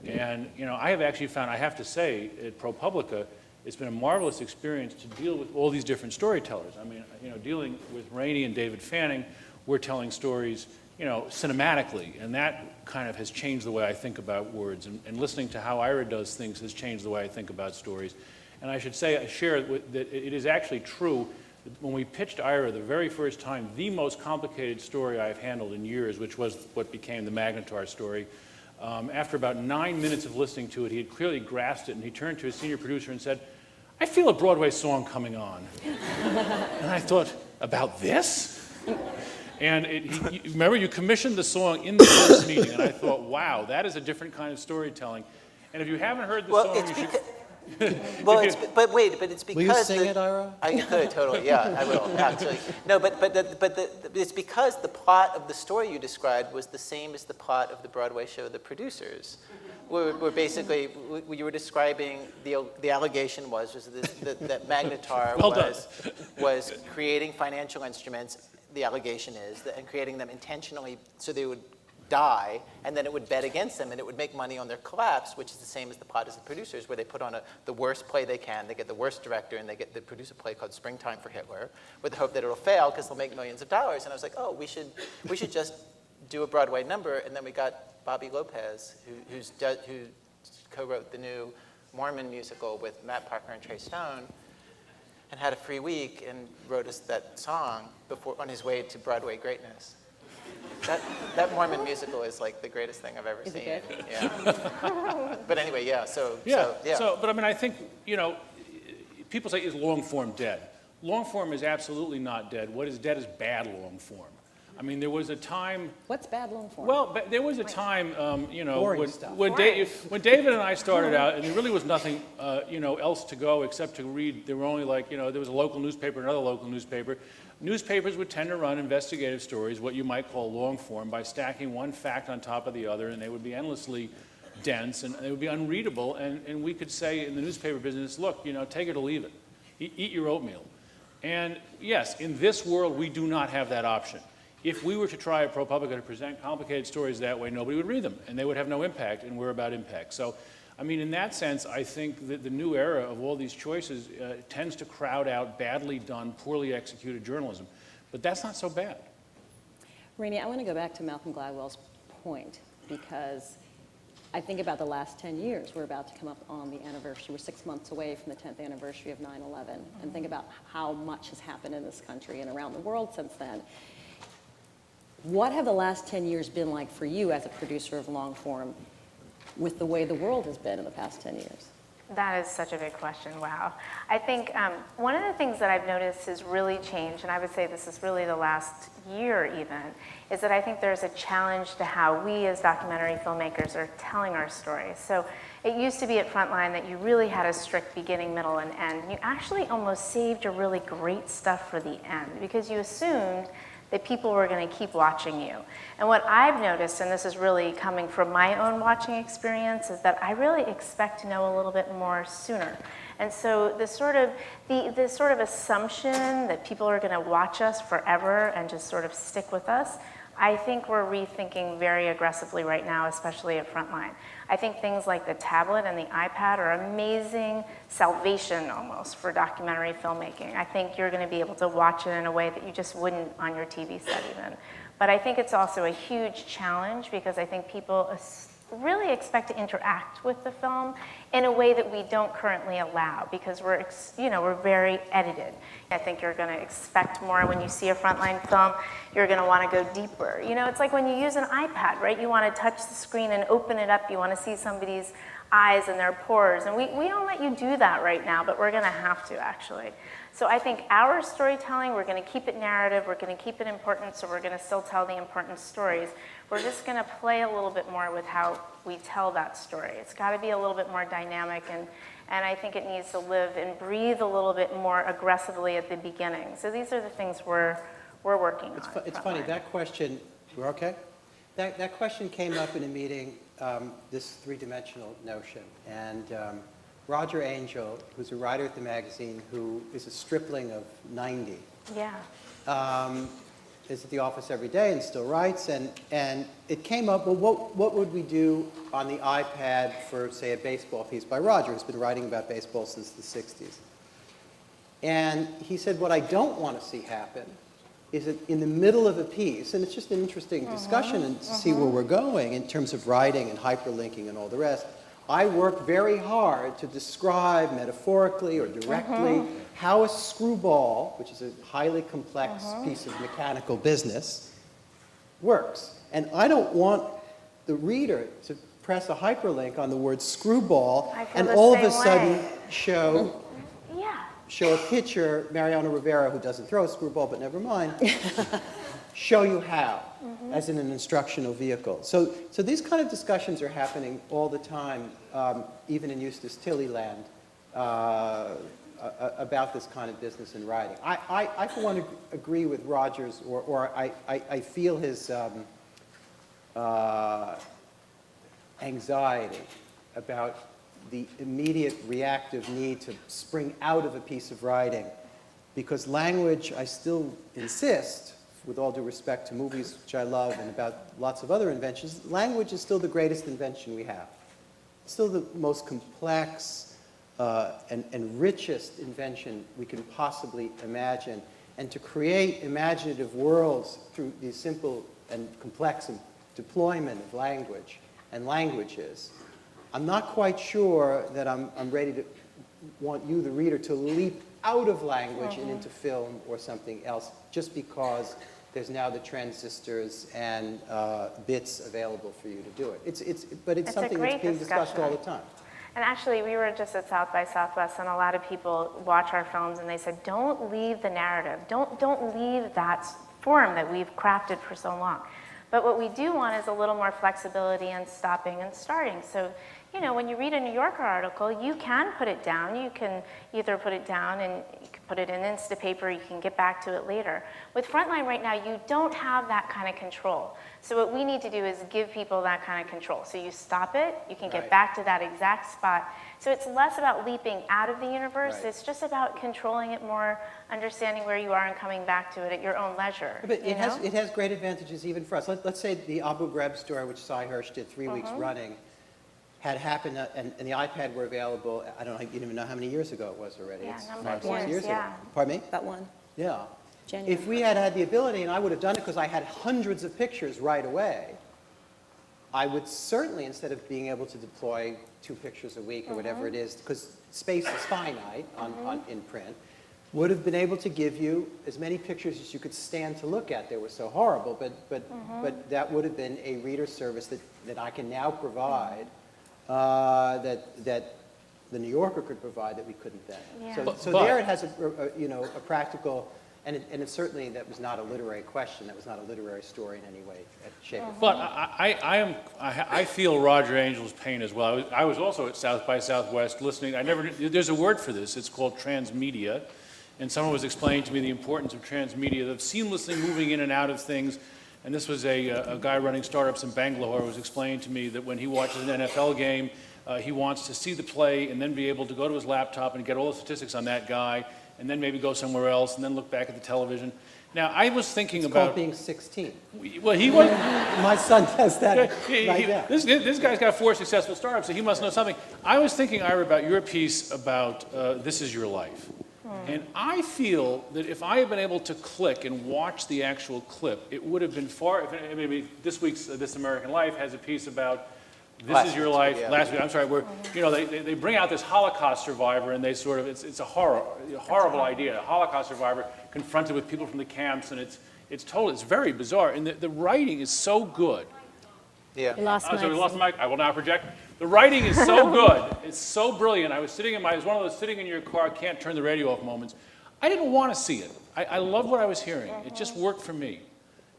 F: And I have actually found, I have to say, at ProPublica, it's been a marvelous experience to deal with all these different storytellers. I mean, dealing with Raney and David Fanning, we're telling stories cinematically, and that kind of has changed the way I think about words, and listening to how Ira does things has changed the way I think about stories. And I should say, I share that it is actually true that when we pitched Ira the very first time, the most complicated story I've handled in years, which was what became the Magnetar story, after about 9 minutes of listening to it, he had clearly grasped it, and he turned to his senior producer and said, I feel a Broadway song coming on. And I thought, about this? And remember, you commissioned the song in the first meeting, and I thought, wow, that is a different kind of storytelling. And if you haven't heard the song, you should...
D: But it's because...
E: Will you sing it, Ira?
D: I could, totally, yeah, I will, actually. No, but it's because the plot of the story you described was the same as the plot of the Broadway show The Producers. Where basically, you were describing, the allegation was that Magnetar was creating financial instruments, the allegation is, and creating them intentionally so they would die, and then it would bet against them, and it would make money on their collapse, which is the same as the plot as The Producers, where they put on the worst play they can, they get the worst director, and they produce a play called Springtime for Hitler, with the hope that it'll fail because they'll make millions of dollars. And I was like, oh, we should just do a Broadway number, and then we got Bobby Lopez, who co-wrote the new Mormon musical with Matt Parker and Trey Stone, and had a free week and wrote us that song on his way to Broadway greatness. That Mormon musical is like the greatest thing I've ever seen.
H: It
D: Yeah. But anyway, yeah.
F: But I mean, I think people say, is long form dead? Long form is absolutely not dead. What is dead is bad long form. I mean, there was a time.
H: What's bad long form?
F: Well, but there was a time, you know,
E: Boring
F: when,
E: stuff.
F: when, when David and I started out, and there really was nothing, you know, else to go except to read. There were only like, you know, there was a local newspaper, another local newspaper. Newspapers would tend to run investigative stories, what you might call long form, by stacking one fact on top of the other, and they would be endlessly dense, and they would be unreadable, and we could say in the newspaper business, look, you know, take it or leave it. Eat your oatmeal. And yes, in this world, we do not have that option. If we were to try at ProPublica to present complicated stories that way, nobody would read them, and they would have no impact, and we're about impact. So, I mean, in that sense, I think that the new era of all these choices tends to crowd out badly done, poorly executed journalism. But that's not so bad.
H: Raney, I want to go back to Malcolm Gladwell's point, because I think about the last 10 years. We're about to come up on the anniversary. We're 6 months away from the 10th anniversary of 9/11, and think about how much has happened in this country and around the world since then. What have the last 10 years been like for you as a producer of long form with the way the world has been in the past 10 years?
G: That is such a big question, wow. I think one of the things that I've noticed has really changed, and I would say this is really the last year even, is that I think there's a challenge to how we as documentary filmmakers are telling our stories. So it used to be at Frontline that you really had a strict beginning, middle, and end. You actually almost saved your really great stuff for the end because you assumed that people were going to keep watching you. And what I've noticed, and this is really coming from my own watching experience, is that I really expect to know a little bit more sooner. And so the sort of assumption that people are going to watch us forever and just sort of stick with us, I think we're rethinking very aggressively right now, especially at Frontline. I think things like the tablet and the iPad are amazing salvation almost for documentary filmmaking. I think you're going to be able to watch it in a way that you just wouldn't on your TV set even. But I think it's also a huge challenge because I think people really expect to interact with the film in a way that we don't currently allow because we're very edited. I think you're going to expect more when you see a Frontline film. You're going to want to go deeper. You know, it's like when you use an iPad, right? You want to touch the screen and open it up. You want to see somebody's eyes and their pores. And we don't let you do that right now, but we're going to have to actually. So I think our storytelling, we're going to keep it narrative, we're going to keep it important, so we're going to still tell the important stories. We're just going to play a little bit more with how we tell that story. It's got to be a little bit more dynamic, and I think it needs to live and breathe a little bit more aggressively at the beginning. So these are the things we're working on.
E: It's funny, that question, we're okay? That question came up in a meeting, this three-dimensional notion, and Roger Angel, who's a writer at the magazine, who is a stripling of 90.
G: Yeah.
E: Is at the office every day and still writes, and it came up, well, what would we do on the iPad for, say, a baseball piece by Roger, who's been writing about baseball since the 60s. And he said, what I don't want to see happen is that in the middle of a piece, and it's just an interesting discussion and to see where we're going in terms of writing and hyperlinking and all the rest, I work very hard to describe metaphorically or directly how a screwball, which is a highly complex piece of mechanical business, works. And I don't want the reader to press a hyperlink on the word screwball and all of a sudden show a picture, Mariano Rivera, who doesn't throw a screwball, but never mind, show you how, as in an instructional vehicle. So these kind of discussions are happening all the time, even in Eustace Tilley land, about this kind of business in writing. I for one, agree with Rogers, or I feel his anxiety about the immediate reactive need to spring out of a piece of writing, because language, I still insist, with all due respect to movies, which I love, and about lots of other inventions, language is still the greatest invention we have. It's still the most complex and richest invention we can possibly imagine. And to create imaginative worlds through these simple and complex deployment of language and languages, I'm not quite sure that I'm ready to want you, the reader, to leap out of language and into film or something else, just because there's now the transistors and bits available for you to do it. But it's something that's being discussed all the time.
G: And actually, we were just at South by Southwest, and a lot of people watch our films, and they said, don't leave the narrative. Don't leave that form that we've crafted for so long. But what we do want is a little more flexibility in stopping and starting. So, you know, when you read a New Yorker article, you can put it down. You can either put it down and you can put it in Instapaper, you can get back to it later. With Frontline right now, you don't have that kind of control. So what we need to do is give people that kind of control. So you stop it, you can get back to that exact spot. So it's less about leaping out of the universe, it's just about controlling it more, understanding where you are and coming back to it at your own leisure.
E: But it has great advantages even for us. Let's say the Abu Ghraib story, which Cy Hirsch did 3 weeks running, had happened, and the iPad were available, I don't even know how many years ago it was already.
G: Yeah,
E: It's
G: number
E: 5
G: of
E: or 6
G: years,
E: years
G: yeah.
E: ago. Pardon me?
H: About one.
E: Yeah.
H: January.
E: If we had had the ability, and I would have done it because I had hundreds of pictures right away, I would certainly, instead of being able to deploy 2 pictures a week or whatever it is, because space is finite in print, would have been able to give you as many pictures as you could stand to look at. They were so horrible, but that would have been a reader service that I can now provide, that the New Yorker could provide that we couldn't then.
G: Yeah.
E: So there it has a practical, and it certainly, that was not a literary question. That was not a literary story in any way, shape, or form.
F: But I feel Roger Angel's pain as well. I was also at South by Southwest listening. There's a word for this. It's called transmedia. And someone was explaining to me the importance of transmedia, of seamlessly moving in and out of things. And this was a guy running startups in Bangalore who was explaining to me that when he watches an NFL game, he wants to see the play and then be able to go to his laptop and get all the statistics on that guy, and then maybe go somewhere else, and then look back at the television. Now, I was thinking
E: It's
F: about...
E: called being 16.
F: Well, he was...
E: My son does that right now.
F: This guy's got 4 successful startups, so he must know something. I was thinking, Ira, about your piece about This Is Your Life. And I feel that if I had been able to click and watch the actual clip, it would have been far... Maybe this week's This American Life has a piece about This Is Your Life. Last week, I'm sorry, where they bring out this Holocaust survivor, and they sort of... It's a horrible idea. A Holocaust survivor confronted with people from the camps, and it's very bizarre. And the writing is so good.
D: Yeah.
H: We lost
F: I'm sorry, we
H: Mike's-
F: lost the mic. I will now project. The writing is so good. It's so brilliant. I was sitting it was one of those sitting in your car, can't turn the radio off moments. I didn't want to see it. I love what I was hearing. It just worked for me.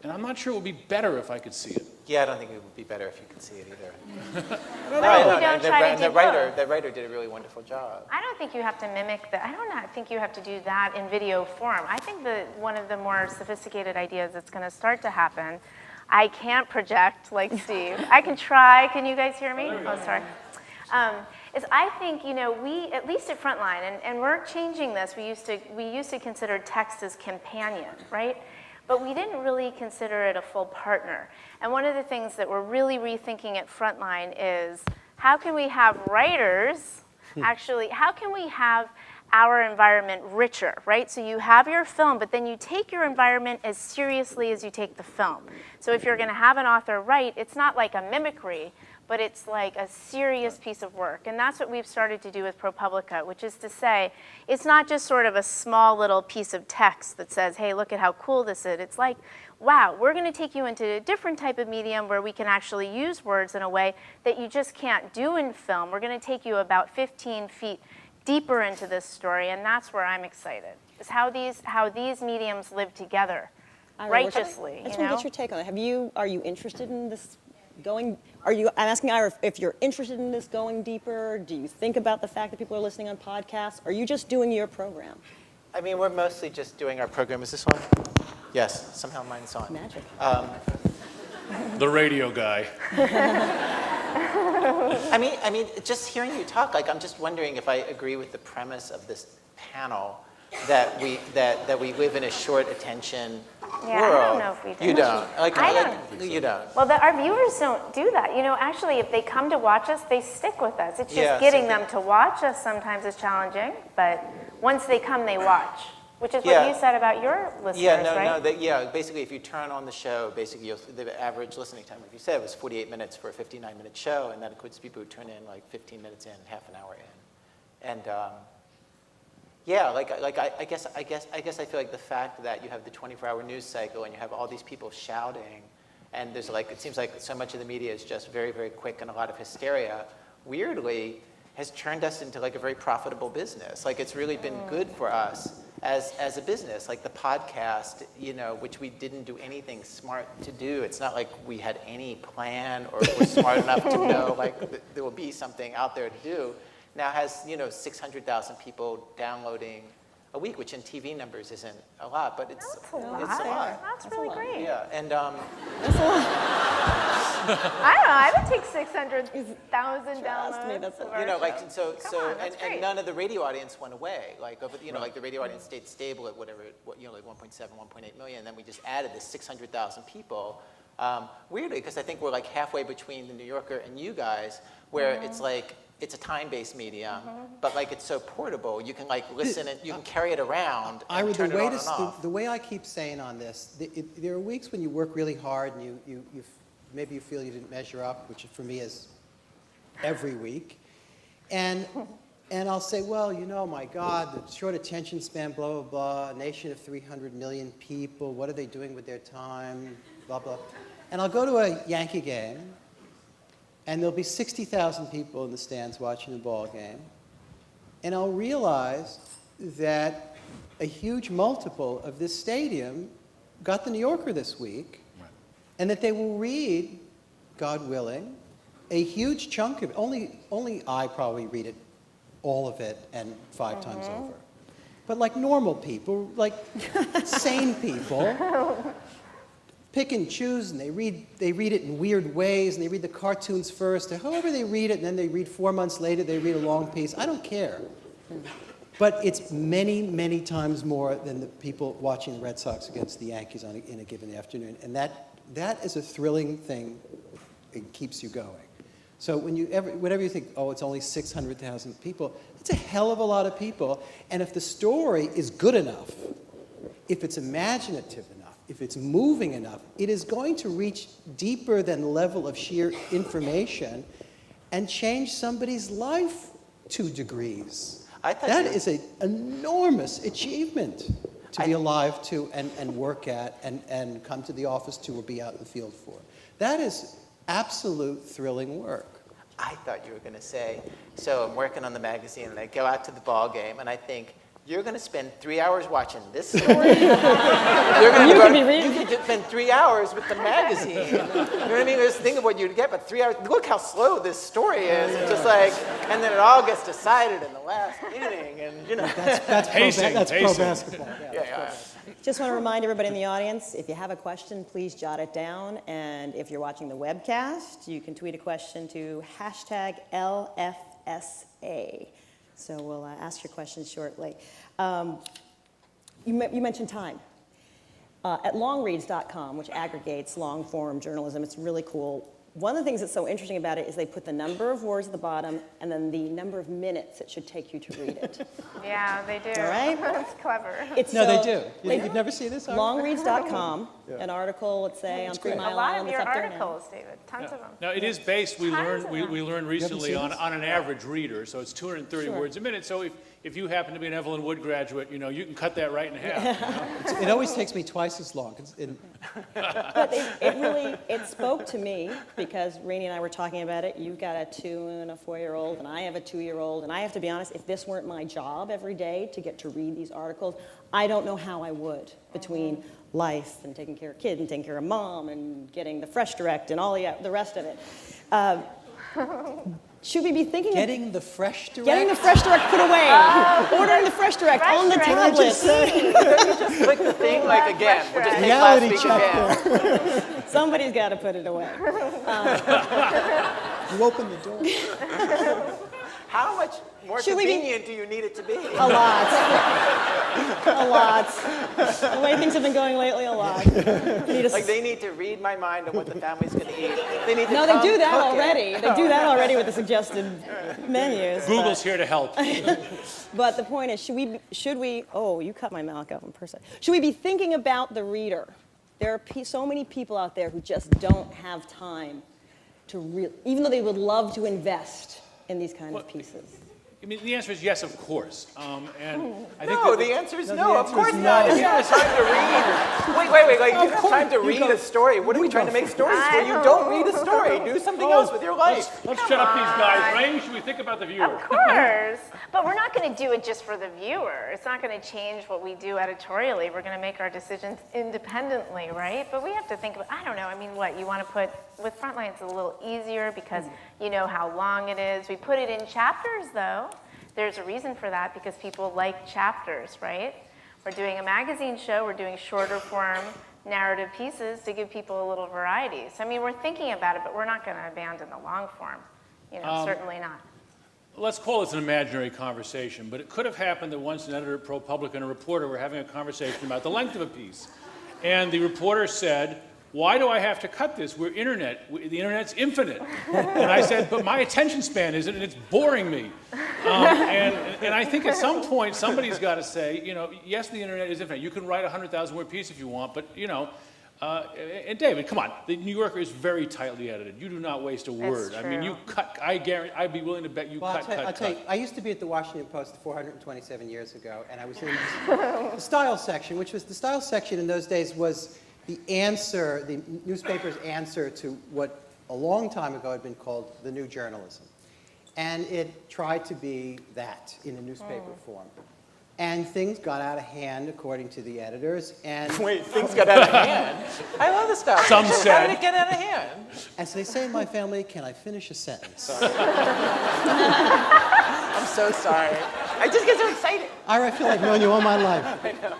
F: And I'm not sure it would be better if I could see it.
D: Yeah, I don't think it would be better if you could see it either.
G: We don't try to do both.
D: The writer did a really wonderful job.
G: I don't think you have to mimic that. I don't think you have to do that in video form. I think that one of the more sophisticated ideas that's going to start to happen, I can't project like Steve. I can try. Can you guys hear me? Oh, sorry. Is I think, we, at least at Frontline, and we're changing this. We used to consider text as companion, right? But we didn't really consider it a full partner. And one of the things that we're really rethinking at Frontline is how can we have writers, actually, how can we have our environment richer, right? So you have your film, but then you take your environment as seriously as you take the film. So if you're going to have an author write, it's not like a mimicry, but it's like a serious piece of work. And that's what we've started to do with ProPublica, which is to say, it's not just sort of a small little piece of text that says, hey, look at how cool this is. It's like, wow, we're going to take you into a different type of medium where we can actually use words in a way that you just can't do in film. We're going to take you about 15 feet deeper into this story, and that's where I'm excited, is how these mediums live together righteously.
H: I just want to get your take on it. Are you interested in this going? I'm asking Ira if you're interested in this going deeper. Do you think about the fact that people are listening on podcasts? Are you just doing your program?
D: I mean, we're mostly just doing our program. Is this on? Yes, somehow mine's on.
H: Magic.
F: The radio guy.
D: I mean, just hearing you talk, I'm just wondering if I agree with the premise of this panel that we live in a short attention world.
G: I don't know if we do.
D: You don't.
G: I don't.
D: You don't.
G: Well, our viewers don't do that. Actually, if they come to watch us, they stick with us. It's just getting them to watch us sometimes is challenging, but once they come, they watch, which is what you said about your listeners, right?
D: Basically, if you turn on the show, basically the average listening time, like you said, was 48 minutes for a 59-minute show, and that includes people who turn in like 15 minutes in, half an hour in, and I guess I feel like the fact that you have the 24-hour news cycle and you have all these people shouting, and there's it seems like so much of the media is just very, very quick and a lot of hysteria, weirdly has turned us into a very profitable business. It's really been good for us as a business, like the podcast, which we didn't do anything smart to do. It's not like we had any plan or were smart enough to know like there will be something out there to do. Now has 600,000 people downloading a week, which in TV numbers isn't a lot, but it's
G: That's a lot.
D: It's a lot.
G: That's really great.
D: Yeah, and
G: I don't know. I would take 600,000 downloads.
H: that's a-
G: of our
D: like
G: show. Come on, that's
D: and
G: great.
D: none of the radio audience went away. Like like the radio audience stayed stable at whatever, like 1.7, 1.8 million. And then we just added this 600,000 people. Weirdly, because I think we're like halfway between the New Yorker and you guys, where it's like it's a time-based medium, but like it's so portable. You can like listen and you can carry it around and
E: Ira,
D: turn it on and off.
E: the way I keep saying on this, there are weeks when you work really hard and maybe you feel you didn't measure up, which for me is every week. And I'll say, well, my God, the short attention span, blah, blah, blah, a nation of 300 million people, what are they doing with their time, blah, blah. And I'll go to a Yankee game, and there'll be 60,000 people in the stands watching a ball game, and I'll realize that a huge multiple of this stadium got the New Yorker this week, and that they will read, God willing, a huge chunk of it. Only I probably read it, all of it, and 5 times over. But like normal people, like sane people, pick and choose, and they read it in weird ways, and they read the cartoons first, or however they read it, and then they read 4 months later, they read a long piece. I don't care. But it's many, many times more than the people watching the Red Sox against the Yankees in a given afternoon. And that is a thrilling thing. It keeps you going. So whenever you think, oh, it's only 600,000 people, it's a hell of a lot of people. And if the story is good enough, if it's imaginative enough, if it's moving enough, it is going to reach deeper than the level of sheer information and change somebody's life 2 degrees. That is an enormous achievement to be alive to and work at and come to the office to or be out in the field for. That is absolute thrilling work.
D: I thought you were going to say, so I'm working on the magazine, and I go out to the ball game, and I think, you're going to spend 3 hours watching this story? You could spend 3 hours with the magazine. You know what I mean? Just think of what you'd get, but 3 hours, look how slow this story is. It's just like, and then it all gets decided in the last inning, and
E: That's pro basketball.
D: Yeah.
C: Just want to remind everybody in the audience, if you have a question, please jot it down. And if you're watching the webcast, you can tweet a question to #LFSA. So we'll ask your questions shortly. You mentioned time. At Longreads.com, which aggregates long-form journalism, it's really cool. One of the things that's so interesting about it is they put the number of words at the bottom and then the number of minutes it should take you to read it.
G: Yeah, they do.
C: All right?
G: That's clever.
E: They do. You've never seen this?
C: Longreads.com, an article, let's say, on 3 Mile
G: A lot
C: Island.
G: of your
C: it's up there now.
G: articles, David. Tons of them.
F: Now, it is based, we
G: Tons
F: learned
G: of them.
F: we learned recently
E: seen
F: on
E: this?
F: an average reader, so it's 230 words a minute. So if you happen to be an Evelyn Wood graduate, you can cut that right in half.
E: It always takes me twice as long.
C: But it spoke to me because Raney and I were talking about it. You've got a 2 and a 4-year-old, and I have a 2-year-old, and I have to be honest, if this weren't my job every day to get to read these articles, I don't know how I would between life and taking care of kids and taking care of mom and getting the Fresh Direct and all the rest of it. Should we be thinking
E: Getting the Fresh Direct?
C: Getting the Fresh Direct put away. Ordering the Fresh Direct on the tablet.
D: Just click the thing, like again. We'll just take last week again.
C: Somebody's got to put it away.
E: You open the door.
D: How much more
C: Should we be-
D: convenient do you need it to be?
C: A lot. A lot. The way things have been going lately, a lot.
D: Like they need to read my mind on what the family's going to eat. They need to
C: No, they do that
D: cook it.
C: already. They do that already with the suggested menus.
F: Google's here to help.
C: But the point is, should we, oh, you cut my mouth off in person. Should we be thinking about the reader? There are so many people out there who just don't have time to even though they would love to invest in these kind of pieces.
F: I mean, the answer is yes, of course. And I think
D: No,
F: that
D: the answer is
B: No,
D: no.
B: the
D: Of
B: answer
D: course
B: is
D: not.
B: no.
D: If you have time to read, wait. Like, you have time to read a story. What are we trying to make stories for? You don't read a story. Do something else with your life.
F: let's shut up these guys. Raney, should we think about the viewer?
G: Of course. But we're not going to do it just for the viewer. It's not going to change what we do editorially. We're going to make our decisions independently, right? But we have to think about, I don't know, I mean, what, you want to put, with Frontline it's a little easier because you know how long it is. We put it in chapters, though. There's a reason for that because people like chapters, right? We're doing a magazine show. We're doing shorter form narrative pieces to give people a little variety. So, I mean, we're thinking about it, but we're not going to abandon the long form. You know, certainly not.
F: Let's call this an imaginary conversation, but it could have happened that once an editor at ProPublica and a reporter were having a conversation about the length of a piece. And the reporter said, why do I have to cut this? The internet's infinite. And I said, but my attention span isn't, and it's boring me. And I think at some point, somebody's got to say, you know, yes, the internet is infinite. You can write a 100,000-word piece if you want, but, you know, and David, come on, the New Yorker is very tightly edited. You do not waste a word. I mean, you cut, I guarantee, I'd be willing to bet you cut.
E: I'll tell you, I used to be at the Washington Post 427 years ago, and I was in the style section, which was, the style section in those days was the answer, the newspaper's answer to what a long time ago had been called the new journalism. And it tried to be that in a newspaper form. And things got out of hand, according to the editors. And
D: Wait, things got out of hand. I love the stuff.
F: Some
D: How
F: said.
D: did it get out of hand?
E: as they say in my family, can I finish a sentence?
D: I'm so sorry. I just get so excited.
E: Ira, I feel like knowing you all my life.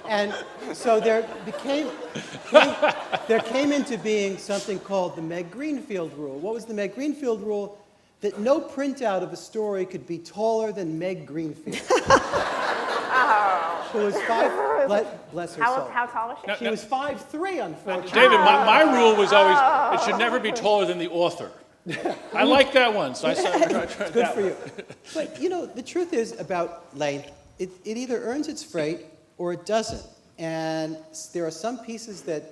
E: And so there came into being something called the Meg Greenfield Rule. What was the Meg Greenfield Rule? That no printout of a story could be taller than Meg Greenfield. Who was bless her soul.
G: How tall was she?
E: She was 5'3", unfortunately.
F: David, my rule was always, it should never be taller than the author. I like that one, so I tried
E: Good
F: that
E: for
F: one.
E: you. But, you know, the truth is about length, it either earns its freight or it doesn't. And there are some pieces that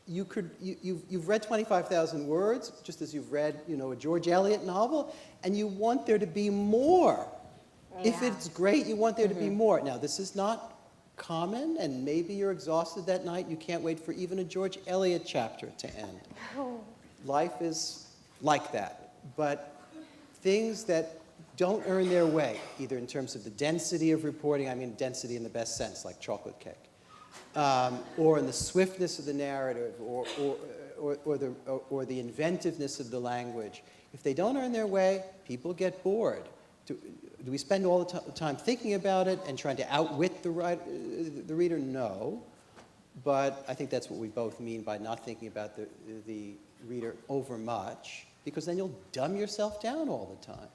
E: you've read 25,000 words, just as you've read, you know, a George Eliot novel, and you want there to be more. Yeah. If it's great, you want there to be more. Now, this is not common, and maybe you're exhausted that night, you can't wait for even a George Eliot chapter to end. Life is like that. But things that don't earn their way, either in terms of the density of reporting, I mean density in the best sense, like chocolate cake, or in the swiftness of the narrative, or the inventiveness of the language. If they don't earn their way, people get bored. Do we spend all the time thinking about it and trying to outwit the reader? No. But I think that's what we both mean by not thinking about the reader overmuch, because then you'll dumb yourself down all the time.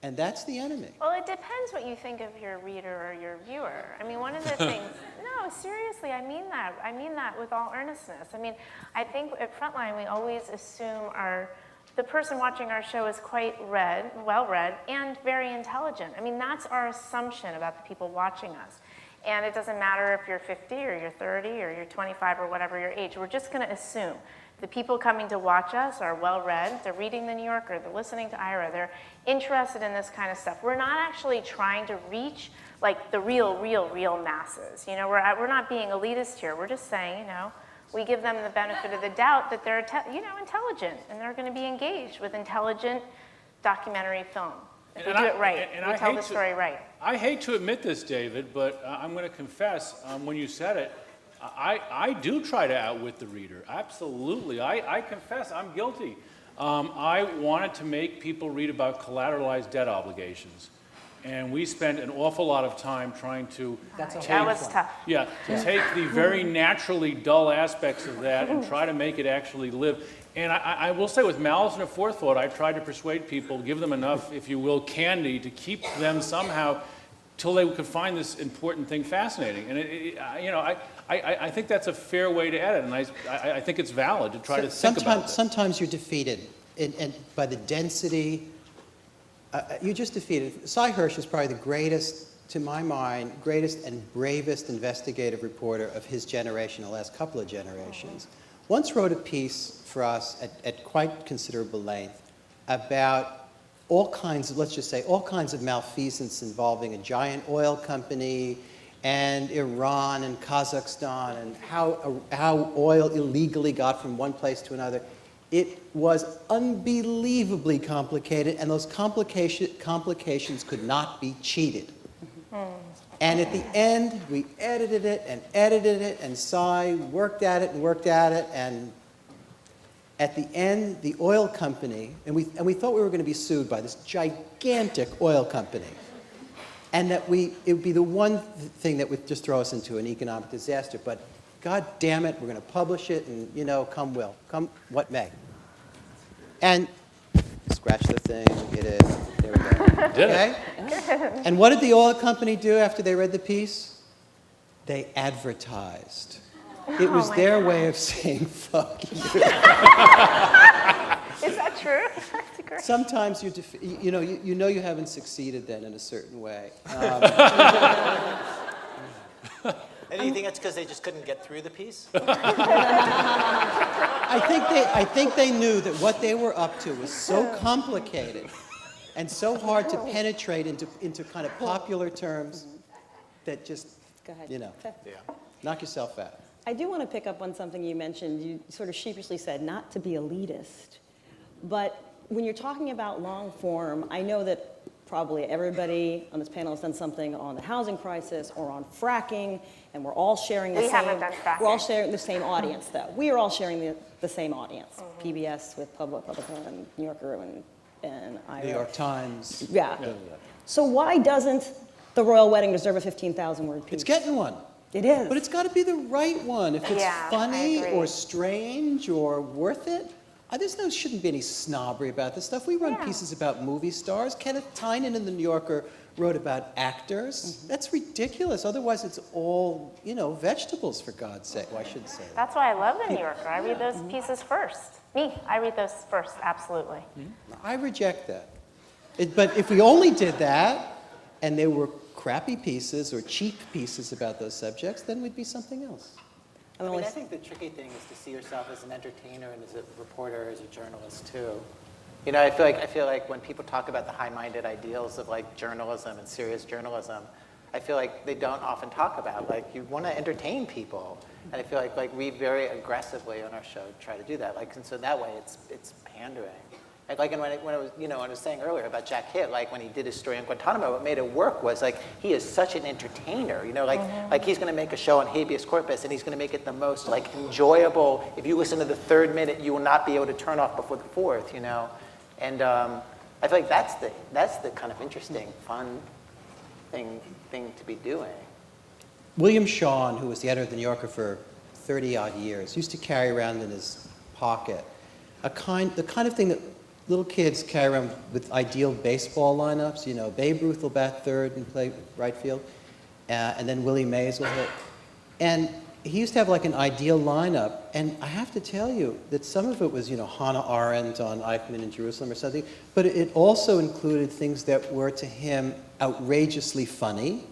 E: And that's the enemy.
G: Well, it depends what you think of your reader or your viewer. I mean, one of the things, no, seriously, I mean that. I mean that with all earnestness. I mean, I think at Frontline, we always assume the person watching our show is quite well-read, and very intelligent. I mean, that's our assumption about the people watching us. And it doesn't matter if you're 50 or you're 30 or you're 25 or whatever your age. We're just going to assume the people coming to watch us are well-read. They're reading the New Yorker. They're listening to Ira. They're interested in this kind of stuff. We're not actually trying to reach like the real masses. You know, we're not being elitist here. We're just saying, you know, we give them the benefit of the doubt that they're, intelligent, and they're going to be engaged with intelligent documentary film. If we do it right, we tell the story right.
F: I hate to admit this, David, but I'm going to confess, when you said it, I do try to outwit the reader. Absolutely. I confess I'm guilty. I wanted to make people read about collateralized debt obligations. And we spent an awful lot of time trying to
G: That was tough.
F: Yeah, to take the very naturally dull aspects of that and try to make it actually live. And I will say, with malice and aforethought, I tried to persuade people, give them enough, if you will, candy to keep them somehow till they could find this important thing fascinating. And I think that's a fair way to edit, and I think it's valid to try to think about that.
E: Sometimes you're defeated and by the density. You're just defeated. Cy Hirsch is probably the greatest, to my mind, greatest and bravest investigative reporter of his generation, the last couple of generations. Once wrote a piece for us at quite considerable length about all kinds of, let's just say, all kinds of malfeasance involving a giant oil company and Iran and Kazakhstan and how oil illegally got from one place to another. It was unbelievably complicated, and those complications could not be cheated. And at the end, we edited it, and Cy worked at it, and at the end, the oil company, and we thought we were going to be sued by this gigantic oil company, and that it would be the one thing that would just throw us into an economic disaster. But God damn it, we're going to publish it, and come what may. And scratch the thing, get it. There we go.
F: Did
E: Okay? And what did the oil company do after they read the piece? They advertised. It was their way of saying fuck you.
G: Is that true? That's great.
E: Sometimes you you haven't succeeded then in a certain way.
D: And do you think it's because they just couldn't get through the piece?
E: I think they knew that what they were up to was so complicated and so hard to penetrate into kind of popular terms that just,
H: Go ahead.
E: knock yourself out.
H: I do want to pick up on something you mentioned. You sort of sheepishly said not to be elitist. But when you're talking about long form, I know that probably everybody on this panel has done something on the housing crisis or on fracking, and we're all sharing the
G: We
H: same...
G: haven't done fracking.
H: We're all sharing the same audience, though. We are all sharing the same audience. PBS with ProPublica and New Yorker and Iowa.
E: New York Times.
H: Yeah. So why doesn't the royal wedding deserve a 15,000-word piece?
E: It's getting one.
H: It is.
E: But it's got to be the right one. If it's
G: Yeah, I
E: funny
G: agree.
E: or strange or worth it, shouldn't be any snobbery about this stuff. We run
G: Yeah.
E: pieces about movie stars. Kenneth Tynan in the New Yorker wrote about actors.
H: Mm-hmm.
E: That's ridiculous. Otherwise, it's all, vegetables, for God's sake. Well, I shouldn't say that.
G: That's why I love the New Yorker. I read those pieces first. I read those first, absolutely.
E: I reject that. But if we only did that, and they were crappy pieces or cheap pieces about those subjects, then we'd be something else.
D: I think the tricky thing is to see yourself as an entertainer and as a reporter, as a journalist too. I feel like when people talk about the high-minded ideals of like journalism and serious journalism, I feel like they don't often talk about you want to entertain people, and I feel like we very aggressively on our show try to do that. And so that way it's pandering. And when I was saying earlier about Jack Hitt, when he did his story on Guantanamo, what made it work was he is such an entertainer. He's going to make a show on habeas corpus, and he's going to make it the most enjoyable. If you listen to the third minute, you will not be able to turn off before the fourth. And I feel like that's the kind of interesting, fun thing to be doing.
E: William Shawn, who was the editor of the New Yorker for 30-odd years, used to carry around in his pocket the kind of thing that little kids carry around with ideal baseball lineups. Babe Ruth will bat third and play right field, and then Willie Mays will hit. And he used to have an ideal lineup, and I have to tell you that some of it was, Hannah Arendt on Eichmann in Jerusalem or something, but it also included things that were to him outrageously funny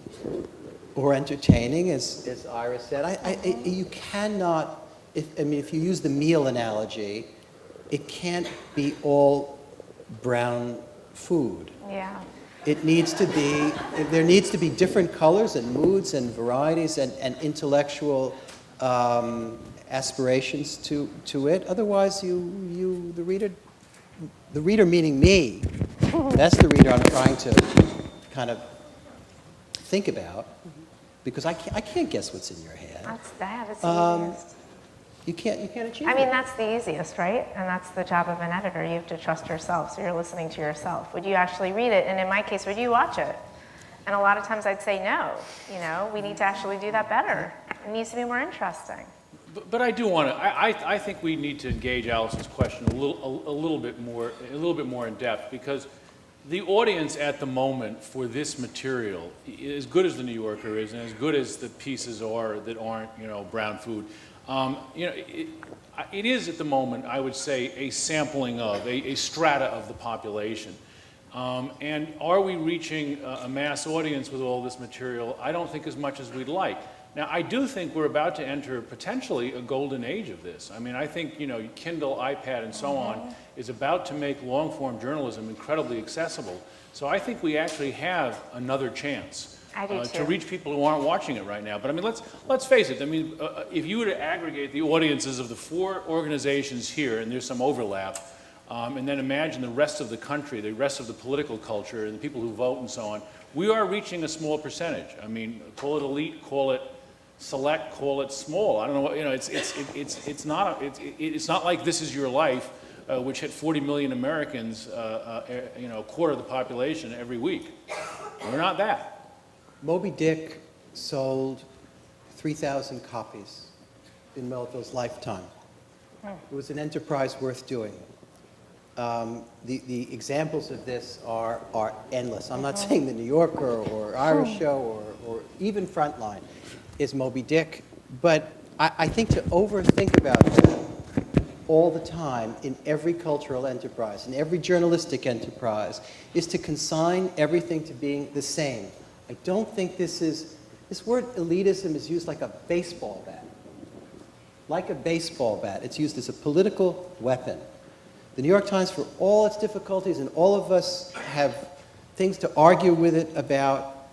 E: or entertaining, as Ira said. You cannot, if you use the meal analogy, it can't be all brown food.
G: Yeah.
E: There needs to be different colors and moods and varieties and intellectual aspirations to it. Otherwise, the reader meaning me, that's the reader I'm trying to kind of think about, because I can't guess what's in your head.
G: That's the easiest.
E: You can't achieve
G: I mean,
E: it.
G: that's the easiest, right? And that's the job of an editor. You have to trust yourself, so you're listening to yourself. Would you actually read it? And in my case, would you watch it? And a lot of times I'd say no. We need to actually do that better. It needs to be more interesting.
F: But I do want to. I think we need to engage Alison's question a little bit more in depth, because the audience at the moment for this material, as good as the New Yorker is, and as good as the pieces are that aren't brown food, it is at the moment, I would say, a sampling of a strata of the population And are we reaching a mass audience with all this material? I don't think as much as we'd like. Now, I do think we're about to enter potentially a golden age of this. I mean, I think, you know, Kindle, iPad, and so on is about to make long-form journalism incredibly accessible. So I think we actually have another chance to reach people who aren't watching it right now. But I mean, let's face it. I mean, if you were to aggregate the audiences of the 4 organizations here, and there's some overlap, and then imagine the rest of the country, the rest of the political culture, and the people who vote and so on, we are reaching a small percentage. I mean, call it elite, call it select, call it small. I don't know what, you know, it's not like This Is Your Life, which hit 40 million Americans, you know, a quarter of the population every week. We're not that.
E: Moby Dick sold 3,000 copies in Melville's lifetime. It was an enterprise worth doing. The examples of this are endless. I'm not saying the New Yorker or Irish Show or even Frontline is Moby Dick, but I think to overthink about that all the time in every cultural enterprise, in every journalistic enterprise, is to consign everything to being the same. I don't think this word elitism is used like a baseball bat. Like a baseball bat. It's used as a political weapon. The New York Times, for all its difficulties, and all of us have things to argue with it about,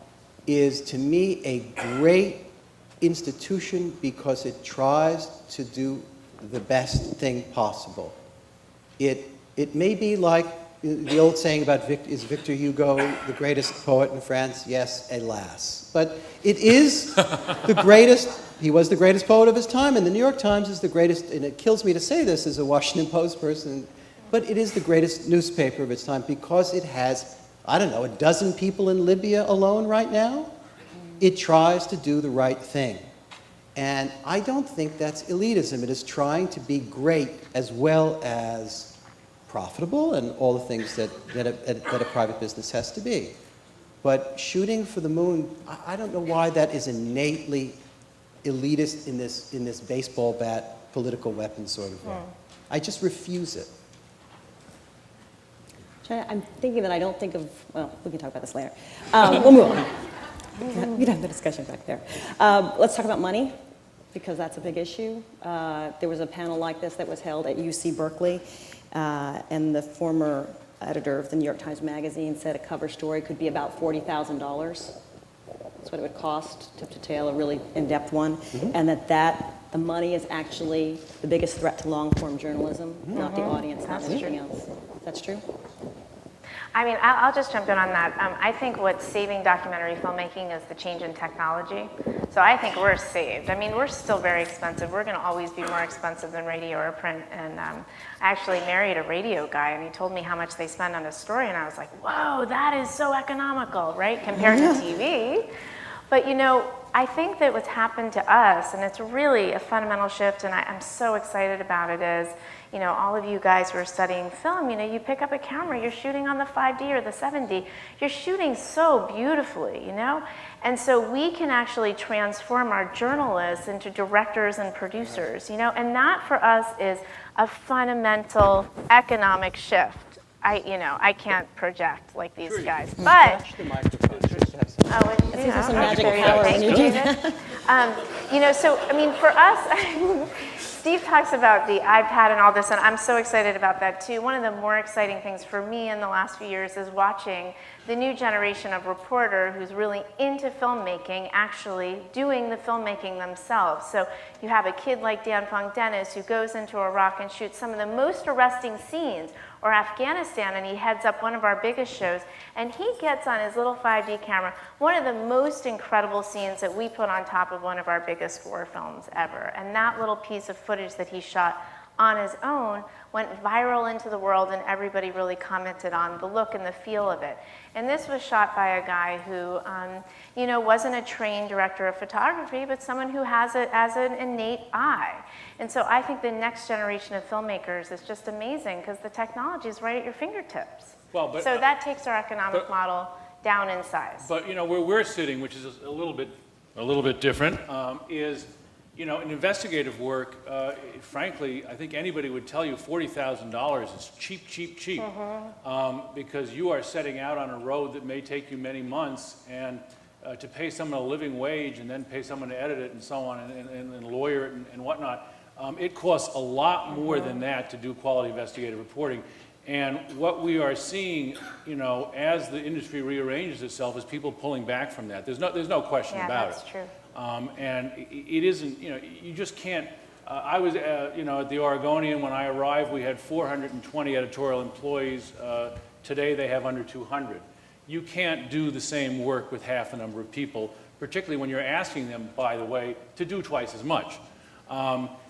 E: is to me a great institution because it tries to do the best thing possible. It may be like the old saying about is Victor Hugo the greatest poet in France? Yes, hélas. But it is the greatest, he was the greatest poet of his time, and the New York Times is the greatest, and it kills me to say this as a Washington Post person, but it is the greatest newspaper of its time because it has, I don't know, a dozen people in Libya alone right now. It tries to do the right thing. And I don't think that's elitism. It is trying to be great as well as profitable and all the things that a private business has to be. But shooting for the moon, I don't know why that is innately elitist in this baseball bat political weapon sort of way. I just refuse it.
H: I'm thinking that I don't think of, well, we can talk about this later. We'll move on. We can have the discussion back there. Let's talk about money, because that's a big issue. There was a panel like this that was held at UC Berkeley, and the former editor of the New York Times Magazine said a cover story could be about $40,000. That's what it would cost to tail a really in-depth one, and that the money is actually the biggest threat to long-form journalism, not the audience, not anything else. That's true?
G: I mean, I'll just jump in on that. I think what's saving documentary filmmaking is the change in technology. So I think we're saved. I mean, we're still very expensive. We're going to always be more expensive than radio or print. And I actually married a radio guy, and he told me how much they spend on a story, and I was like, whoa, that is so economical, right, compared to TV. But, you know, I think that what's happened to us, and it's really a fundamental shift, and I'm so excited about it, is, you know, all of you guys who are studying film, you know, you pick up a camera, you're shooting on the 5D or the 7D, you're shooting so beautifully, you know? And so we can actually transform our journalists into directors and producers, you know? And that for us is a fundamental economic shift. I can't project like these guys, but
E: Touch the microphone. Just to have some.
G: oh,
H: This is some
G: yeah,
H: magic
G: there you
H: power
G: go.
H: when you
G: Thank
H: do
G: you,
H: that.
G: David. You know, so I mean, for us, Steve talks about the iPad and all this, and I'm so excited about that too. One of the more exciting things for me in the last few years is watching the new generation of reporter who's really into filmmaking actually doing the filmmaking themselves. So you have a kid like Dan Fong Dennis who goes into Iraq and shoots some of the most arresting scenes, or Afghanistan, and he heads up one of our biggest shows, and he gets on his little 5D camera one of the most incredible scenes that we put on top of one of our biggest war films ever. And that little piece of footage that he shot on his own went viral into the world, and everybody really commented on the look and the feel of it. And this was shot by a guy who, you know, wasn't a trained director of photography, but someone who has it as an innate eye. And so I think the next generation of filmmakers is just amazing because the technology is right at your fingertips.
F: Well, but,
G: so that takes our economic model down in size.
F: But you know, where we're sitting, which is a little bit different, is You know, in investigative work, frankly, I think anybody would tell you $40,000 is cheap, cheap, cheap, because you are setting out on a road that may take you many months, and to pay someone a living wage and then pay someone to edit it and so on and lawyer it and whatnot, it costs a lot more than that to do quality investigative reporting. And what we are seeing, you know, as the industry rearranges itself, is people pulling back from that. There's no question about it.
G: That's true.
F: And it isn't, you know, you just can't. I was, you know, at the Oregonian when I arrived. We had 420 editorial employees. Today they have under 200. You can't do the same work with half the number of people, particularly when you're asking them, by the way, to do twice as much.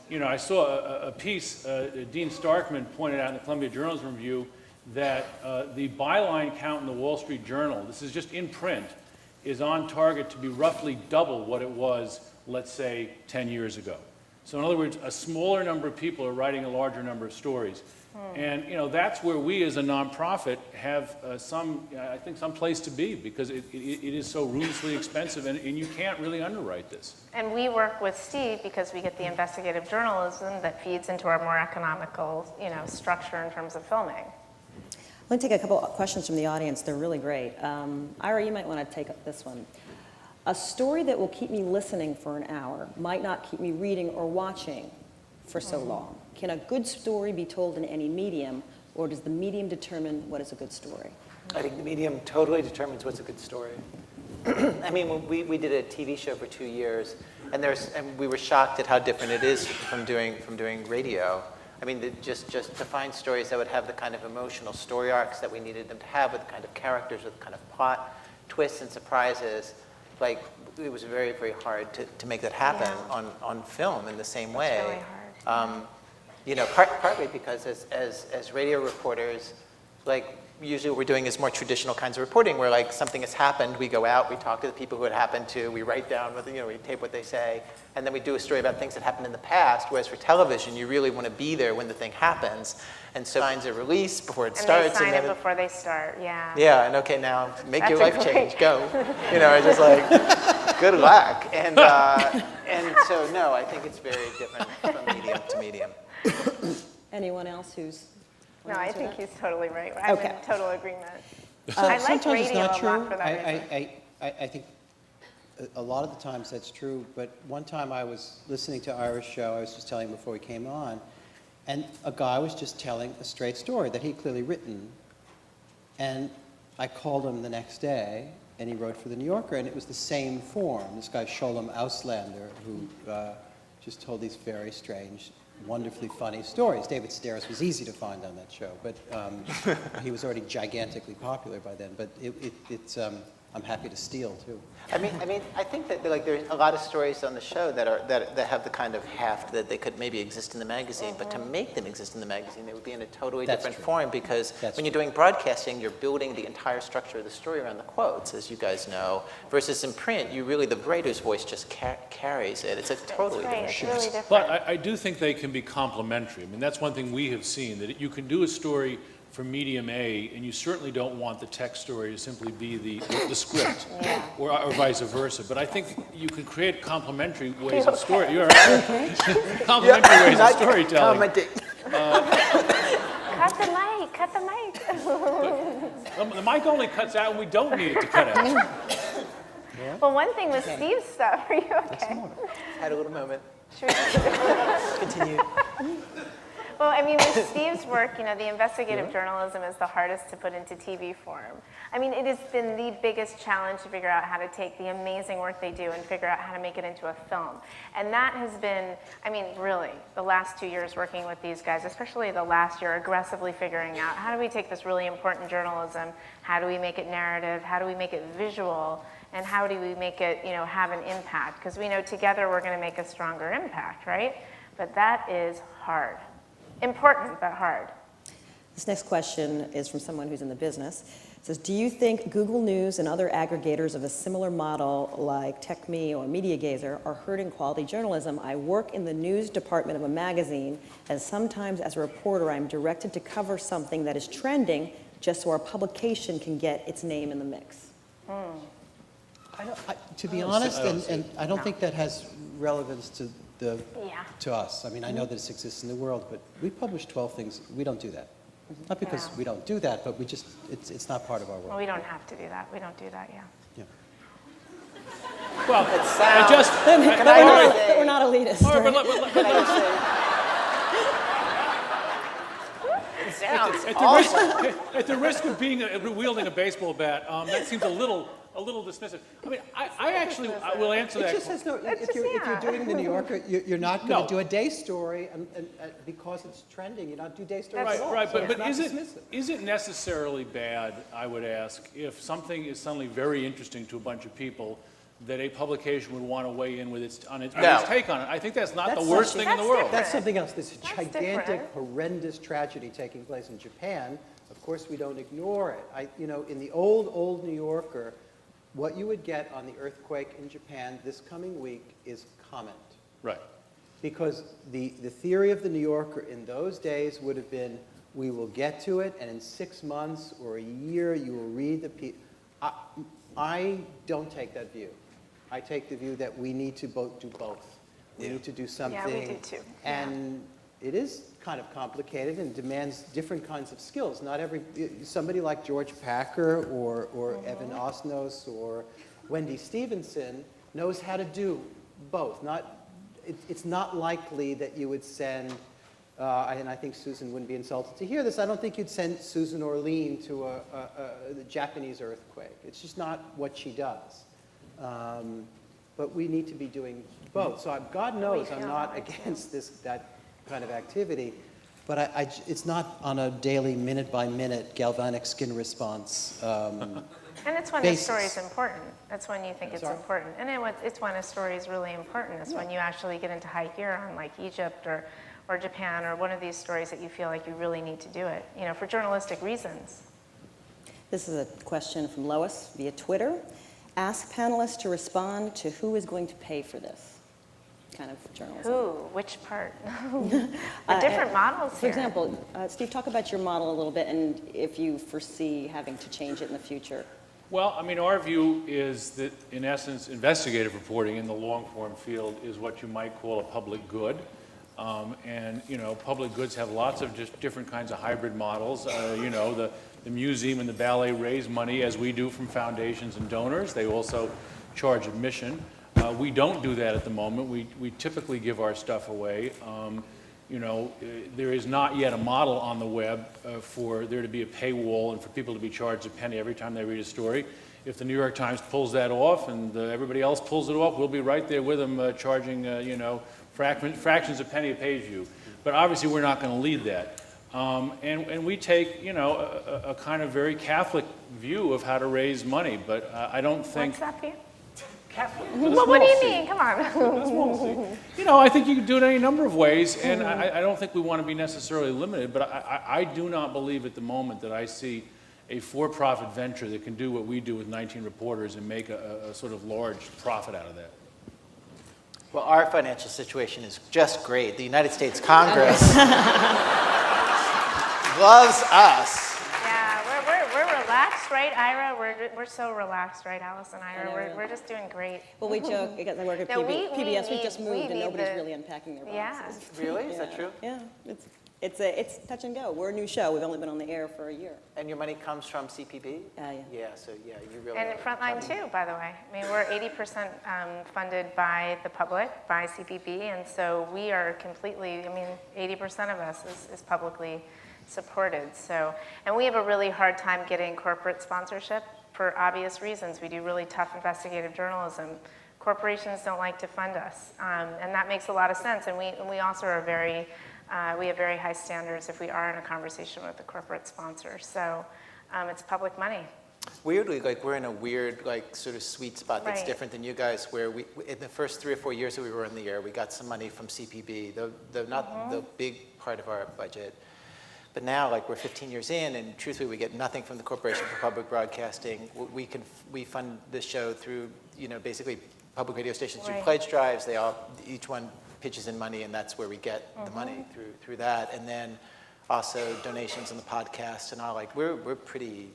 F: You know, I saw a piece, Dean Starkman pointed out in the Columbia Journalism Review, that the byline count in the Wall Street Journal, this is just in print, is on target to be roughly double what it was, let's say, 10 years ago. So in other words, a smaller number of people are writing a larger number of stories. And you know, that's where we as a nonprofit have I think some place to be, because it is so ruinously expensive, and you can't really underwrite this.
G: And we work with Steve because we get the investigative journalism that feeds into our more economical, you know, structure in terms of filming.
H: Let me take a couple of questions from the audience. They're really great. Ira, you might want to take up this one. A story that will keep me listening for an hour might not keep me reading or watching for so long. Can a good story be told in any medium, or does the medium determine what is a good story?
D: I think the medium totally determines what's a good story. I mean, when we did a TV show for 2 years, and we were shocked at how different it is from doing radio. I mean, just to find stories that would have the kind of emotional story arcs that we needed them to have, with the kind of characters, with the kind of plot twists and surprises, like, it was very, very hard to make that happen on film in the same way.
G: It's really hard.
D: You know, partly because as radio reporters, like, usually what we're doing is more traditional kinds of reporting, where like something has happened, we go out, we talk to the people who it happened to, we write down, you know, we tape what they say, and then we do a story about things that happened in the past. Whereas for television, you really want to be there when the thing happens, and so signs a release before it starts.
G: And they sign
D: then
G: it before they start, yeah.
D: Yeah, and okay, now make
G: That's
D: your
G: a
D: life
G: great-
D: change, go. You know, it's just like, good luck. And so no, I think it's very different from medium to medium.
H: Anyone else who's...
G: No, I think he's totally right. I'm in total agreement. I like
E: Sometimes it's
G: radio
E: not
G: a
E: true.
G: lot for that reason.
E: I think a lot of the times that's true, but one time I was listening to Ira's show, I was just telling him before we came on, and a guy was just telling a straight story that he'd clearly written, and I called him the next day, and he wrote for The New Yorker, and it was the same form. This guy, Sholem Auslander, who just told these very strange, wonderfully funny stories. David Sedaris was easy to find on that show, but he was already gigantically popular by then. But it's I'm happy to steal too.
D: I mean, I think that like there's a lot of stories on the show that have the kind of heft that they could maybe exist in the magazine, but to make them exist in the magazine, they would be in a totally different form, because when you're doing broadcasting, you're building the entire structure of the story around the quotes, as you guys know, versus in print, you really, the writer's voice just carries it. It's a totally different
G: It's
D: show.
G: really different.
F: But I do think they can be complementary. I mean, that's one thing we have seen, that you can do a story for medium A, and you certainly don't want the text story to simply be the script, or vice versa. But I think you can create complementary ways of story. You're right. Complementary ways of storytelling.
G: Cut the mic, cut the mic.
F: The mic only cuts out when we don't need it to cut out.
G: Well, one thing with Steve's stuff, are you okay?
D: Had a little moment.
G: Should we-
D: Continue.
G: Well, I mean, with Steve's work, you know, the investigative journalism is the hardest to put into TV form. I mean, it has been the biggest challenge to figure out how to take the amazing work they do and figure out how to make it into a film. And that has been, I mean, really, the last 2 years working with these guys, especially the last year, aggressively figuring out how do we take this really important journalism, how do we make it narrative, how do we make it visual, and how do we make it, you know, have an impact? Because we know together we're going to make a stronger impact, right? But that is hard. Important, but hard.
H: This next question is from someone who's in the business. It says, do you think Google News and other aggregators of a similar model like TechMe or MediaGazer are hurting quality journalism? I work in the news department of a magazine, and sometimes as a reporter I'm directed to cover something that is trending just so our publication can get its name in the mix.
E: To be honest, and I don't think that has relevance to
G: Yeah.
E: to us. I mean, I know that this exists in the world, but we publish 12 things. We don't do that. Not because
G: No.
E: we don't do that, but we just, it's not part of our
G: Well,
E: world.
G: we don't have to do that. We don't do that, yeah.
E: Yeah.
F: Well,
D: It
F: I
D: sounds,
F: just,
D: can I just say,
H: But we're not elitist.
F: all right,
H: right?
D: can I just say, it sounds
F: at
D: awful.
F: the risk of being wielding a baseball bat, that seems a little dismissive. I mean, I will answer
E: It
F: that.
E: just has no,
G: That's
E: if you're
G: just-
E: doing the New Yorker, you're not
F: No.
E: going to do a day story and because it's trending, you don't do day stories
F: Right,
E: at all.
F: right,
E: So
F: but
E: it's not
F: is
E: dismissive.
F: it necessarily bad, I would ask, if something is suddenly very interesting to a bunch of people, that a publication would want to weigh in with its take on it? I think that's not
E: That's
F: the worst
E: something-
F: thing in the world.
E: That's something else. There's a
G: That's
E: gigantic,
G: different.
E: horrendous tragedy taking place in Japan. Of course, we don't ignore it. In the old New Yorker, what you would get on the earthquake in Japan this coming week is comment.
F: Right.
E: Because the theory of the New Yorker in those days would have been, we will get to it, and in 6 months or a year, you will read the piece. I don't take that view. I take the view that we need to do both. We need to do something.
G: Yeah, we do too.
E: And it is kind of complicated and demands different kinds of skills. Not somebody like George Packer or Evan Osnos or Wendy Stevenson knows how to do both. It's not likely that you would send, and I think Susan wouldn't be insulted to hear this, I don't think you'd send Susan Orlean to the Japanese earthquake. It's just not what she does. But we need to be doing both. So God knows I'm not against that kind of activity, but it's not on a daily, minute-by-minute galvanic skin response.
G: And it's when
E: Basis.
G: the story's important. That's when you think it's
E: Sorry?
G: important. And it's when a story is really important. It's when you actually get into high gear on like Egypt or Japan or one of these stories that you feel like you really need to do it, for journalistic reasons.
H: This is a question from Lois via Twitter. Ask panelists to respond to who is going to pay for this kind of journalism.
G: Who? Which part? The different models
H: For
G: here.
H: example, Steve, talk about your model a little bit and if you foresee having to change it in the future.
F: Well, I mean, our view is that, in essence, investigative reporting in the long-form field is what you might call a public good. And, public goods have lots of just different kinds of hybrid models. The museum and the ballet raise money, as we do, from foundations and donors. They also charge admission. We don't do that at the moment. We typically give our stuff away. There is not yet a model on the web for there to be a paywall and for people to be charged a penny every time they read a story. If the New York Times pulls that off and everybody else pulls it off, we'll be right there with them charging, fractions of penny a page view. But obviously, we're not going to lead that. And we take, a kind of very Catholic view of how to raise money. But I don't think...
G: What's that for you?
F: Catholic.
G: Well, what do you mean? Come on.
F: I think you can do it any number of ways, and I don't think we want to be necessarily limited, but I do not believe at the moment that I see a for-profit venture that can do what we do with 19 reporters and make a sort of large profit out of that.
D: Well, our financial situation is just great. The United States Congress loves us.
G: Yeah, we're relaxed, right, Ira? We're so relaxed, right, Alison, Ira?
H: I know.
G: We're just doing great.
H: Well, we joke, because I work at
G: No,
H: PBS, we
G: need-
H: just
G: we
H: moved and
G: need
H: nobody's
G: the-
H: really unpacking their
G: Yeah.
H: boxes.
D: Really? Is that true?
H: Yeah, it's touch and go. We're a new show. We've only been on the air for a year.
D: And your money comes from CPB?
H: Yeah.
D: Yeah, so you really
G: And
D: are
G: Frontline
D: funding.
G: too, by the way. I mean, we're 80% funded by the public, by CPB, and so we are completely, 80% of us is publicly supported. So, and we have a really hard time getting corporate sponsorship for obvious reasons. We do really tough investigative journalism. Corporations don't like to fund us, and that makes a lot of sense. And we also are we have very high standards if we are in a conversation with a corporate sponsor. So it's public money.
D: Weirdly, we're in a weird, sort of sweet spot that's
G: Right.
D: different than you guys, where we in the first 3 or 4 years that we were in the air, we got some money from CPB, though not the big part of our budget. But now, we're 15 years in, and truthfully, we get nothing from the Corporation for Public Broadcasting. We fund this show through, basically public radio stations do
G: Right.
D: pledge drives. Each one pitches in money, and that's where we get the money through that. And then also donations on the podcast and all. We're pretty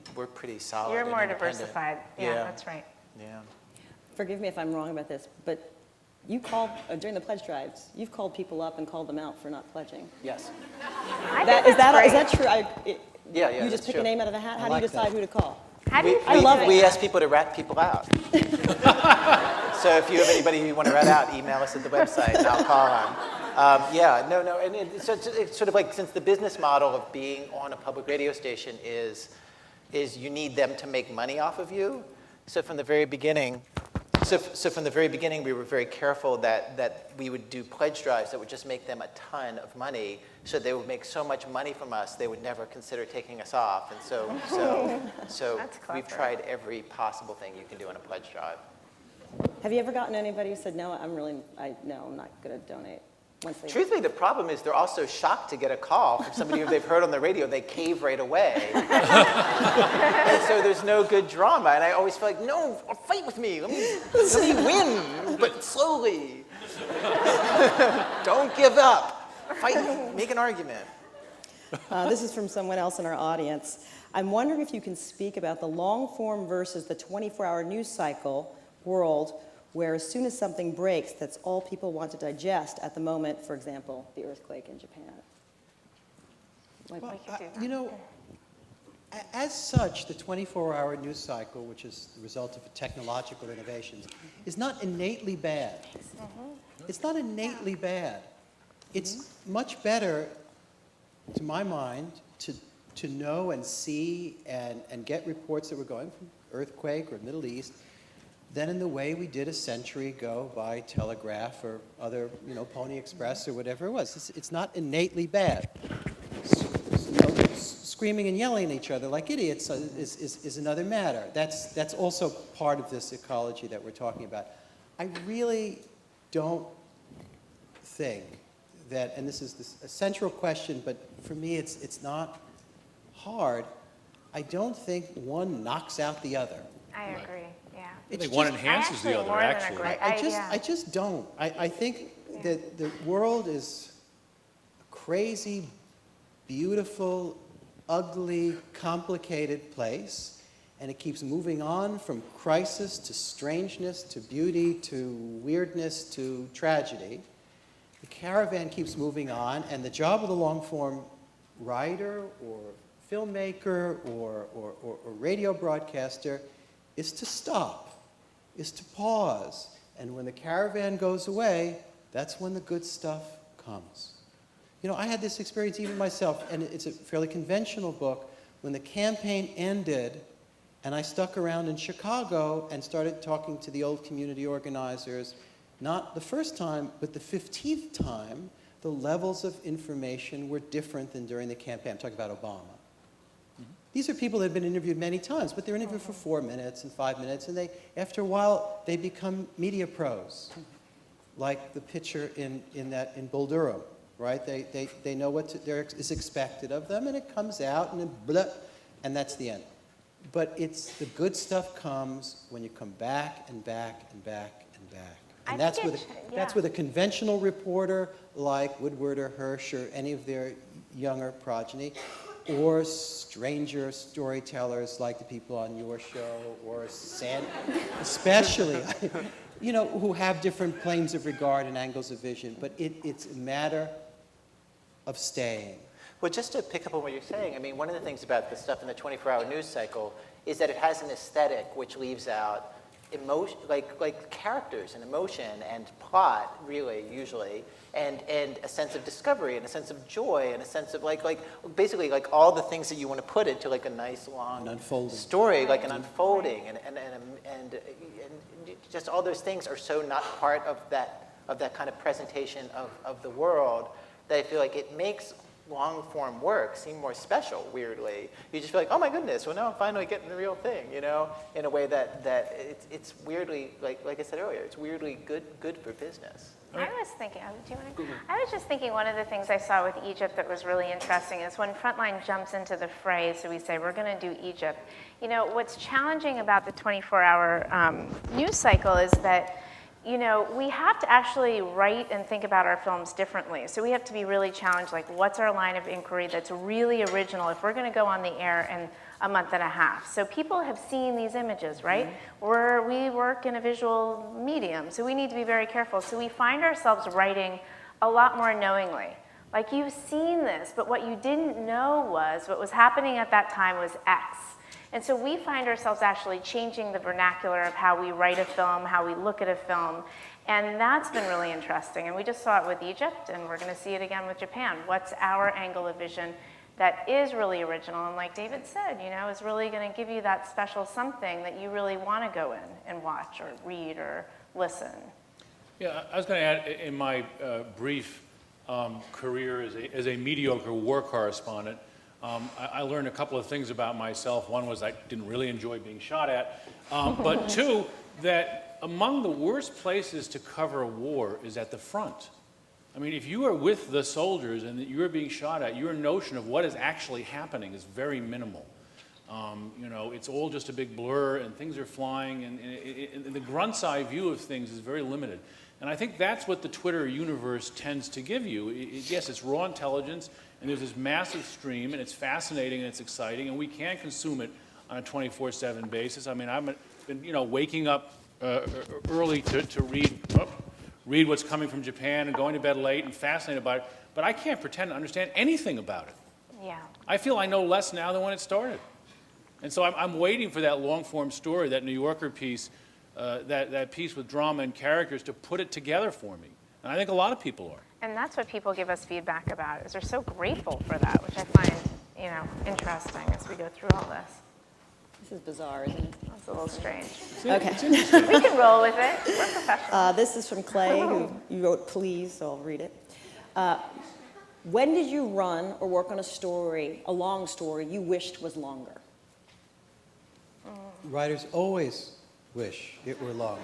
D: solid.
G: You're
D: and
G: more
D: independent.
G: diversified. Yeah, that's right.
D: Yeah.
H: Forgive me if I'm wrong about this, but You called, during the pledge drives, you've called people up and called them out for not pledging.
D: Yes.
H: Is that true?
D: Yeah,
H: You just
D: that's
H: pick
D: true.
H: a name out of a hat? How do you
E: like
H: decide
E: that.
H: who to call?
G: How do you
H: I love it.
D: We ask people to rat people out. So if you have anybody who you want to rat out, email us at the website and I'll call them. And it's sort of like, since the business model of being on a public radio station is you need them to make money off of you. So from the very beginning, we were very careful that we would do pledge drives that would just make them a ton of money. So they would make so much money from us, they would never consider taking us off. And so
G: That's
D: we've
G: clever.
D: tried every possible thing you can do in a pledge drive.
H: Have you ever gotten anybody who said, no, I'm not going to donate? Once they
D: Truthfully, the problem is they're also shocked to get a call from somebody who they've heard on the radio. They cave right away. And so there's no good drama. And I always feel like, no, fight with me. Let me win, but slowly. Don't give up. Fight, make an argument.
H: This is from someone else in our audience. I'm wondering if you can speak about the long form versus the 24-hour news cycle world, where as soon as something breaks, that's all people want to digest at the moment, for example, the earthquake in Japan.
E: Well, as such, the 24-hour news cycle, which is the result of technological innovations, is not innately bad. It's not innately bad. It's much better, to my mind, to know and see and get reports that were going from earthquake or Middle East than in the way we did a century ago by telegraph or other, Pony Express or whatever it was. It's not innately bad. Screaming and yelling at each other like idiots is another matter. That's also part of this ecology that we're talking about. I really don't think that, and this is a central question, but for me it's not hard. I don't think one knocks out the other.
G: I agree, yeah.
F: I think one enhances the other, actually.
E: I just don't. I think that the world is a crazy, beautiful, ugly, complicated place, and it keeps moving on from crisis to strangeness to beauty to weirdness to tragedy. The caravan keeps moving on, and the job of the long-form writer or filmmaker or radio broadcaster is to stop, is to pause. And when the caravan goes away, that's when the good stuff comes. I had this experience even myself, and it's a fairly conventional book. When the campaign ended, and I stuck around in Chicago and started talking to the old community organizers, not the first time, but the 15th time, the levels of information were different than during the campaign. I'm talking about Obama. These are people that have been interviewed many times, but they're interviewed for 4 minutes and 5 minutes, and after a while, they become media pros, like the pitcher in Bull Durham, right? They know what is expected of them, and it comes out, and then blah, and that's the end. But the good stuff comes when you come back and back and back and back. And that's with a conventional reporter like Woodward or Hirsch or any of their younger progeny, or stranger storytellers like the people on your show, or especially, who have different planes of regard and angles of vision. But it's a matter of staying.
D: Well, just to pick up on what you're saying, one of the things about the stuff in the 24-hour news cycle is that it has an aesthetic which leaves out emotion, like characters and emotion and plot, really, usually, and a sense of discovery and a sense of joy and a sense of basically all the things that you want to put into a nice long story, like an unfolding, and just all those things are so not part of that kind of presentation of the world that I feel like it makes long-form work seem more special, weirdly. You just feel like, oh my goodness, well now I'm finally getting the real thing, in a way that it's weirdly, like I said earlier, it's weirdly good for business.
G: I was thinking, I was just thinking one of the things I saw with Egypt that was really interesting is when Frontline jumps into the fray, so we say, we're going to do Egypt. What's challenging about the 24-hour news cycle is that we have to actually write and think about our films differently. So we have to be really challenged, what's our line of inquiry that's really original? If we're going to go on the air and a month and a half. So people have seen these images, right? We work in a visual medium, so we need to be very careful. So we find ourselves writing a lot more knowingly. Like, you've seen this, but what you didn't know was what was happening at that time was X. And so we find ourselves actually changing the vernacular of how we write a film, how we look at a film, and that's been really interesting. And we just saw it with Egypt, and we're going to see it again with Japan. What's our angle of vision that is really original, and like David said, you know, is really going to give you that special something that you really want to go in and watch or read or listen.
F: Yeah, I was going to add, in my brief career as a mediocre war correspondent, I learned a couple of things about myself. One was I didn't really enjoy being shot at, but two, that among the worst places to cover a war is at the front. I mean, if you are with the soldiers and you're being shot at, your notion of what is actually happening is very minimal. You know, it's all just a big blur, and things are flying, and the grunt's eye view of things is very limited. And I think that's what the Twitter universe tends to give you. Yes, it's raw intelligence, and there's this massive stream, and it's fascinating and it's exciting, and we can consume it on a 24/7 basis. I mean, I've been, you know, waking up early to read what's coming from Japan and going to bed late and fascinated by it, but I can't pretend to understand anything about it.
G: Yeah.
F: I feel I know less now than when it started. And so I'm waiting for that long-form story, that New Yorker piece, that piece with drama and characters to put it together for me. And I think a lot of people are.
G: And that's what people give us feedback about, is they're so grateful for that, which I find, you know, interesting as we go through all this.
H: This is bizarre, isn't it?
G: It's a little strange.
C: Okay.
G: We can roll with it. We're professional.
C: This is from Clay, who you wrote please, so I'll read it. When did you run or work on a story, a long story, you wished was longer?
E: Writers always wish it were longer.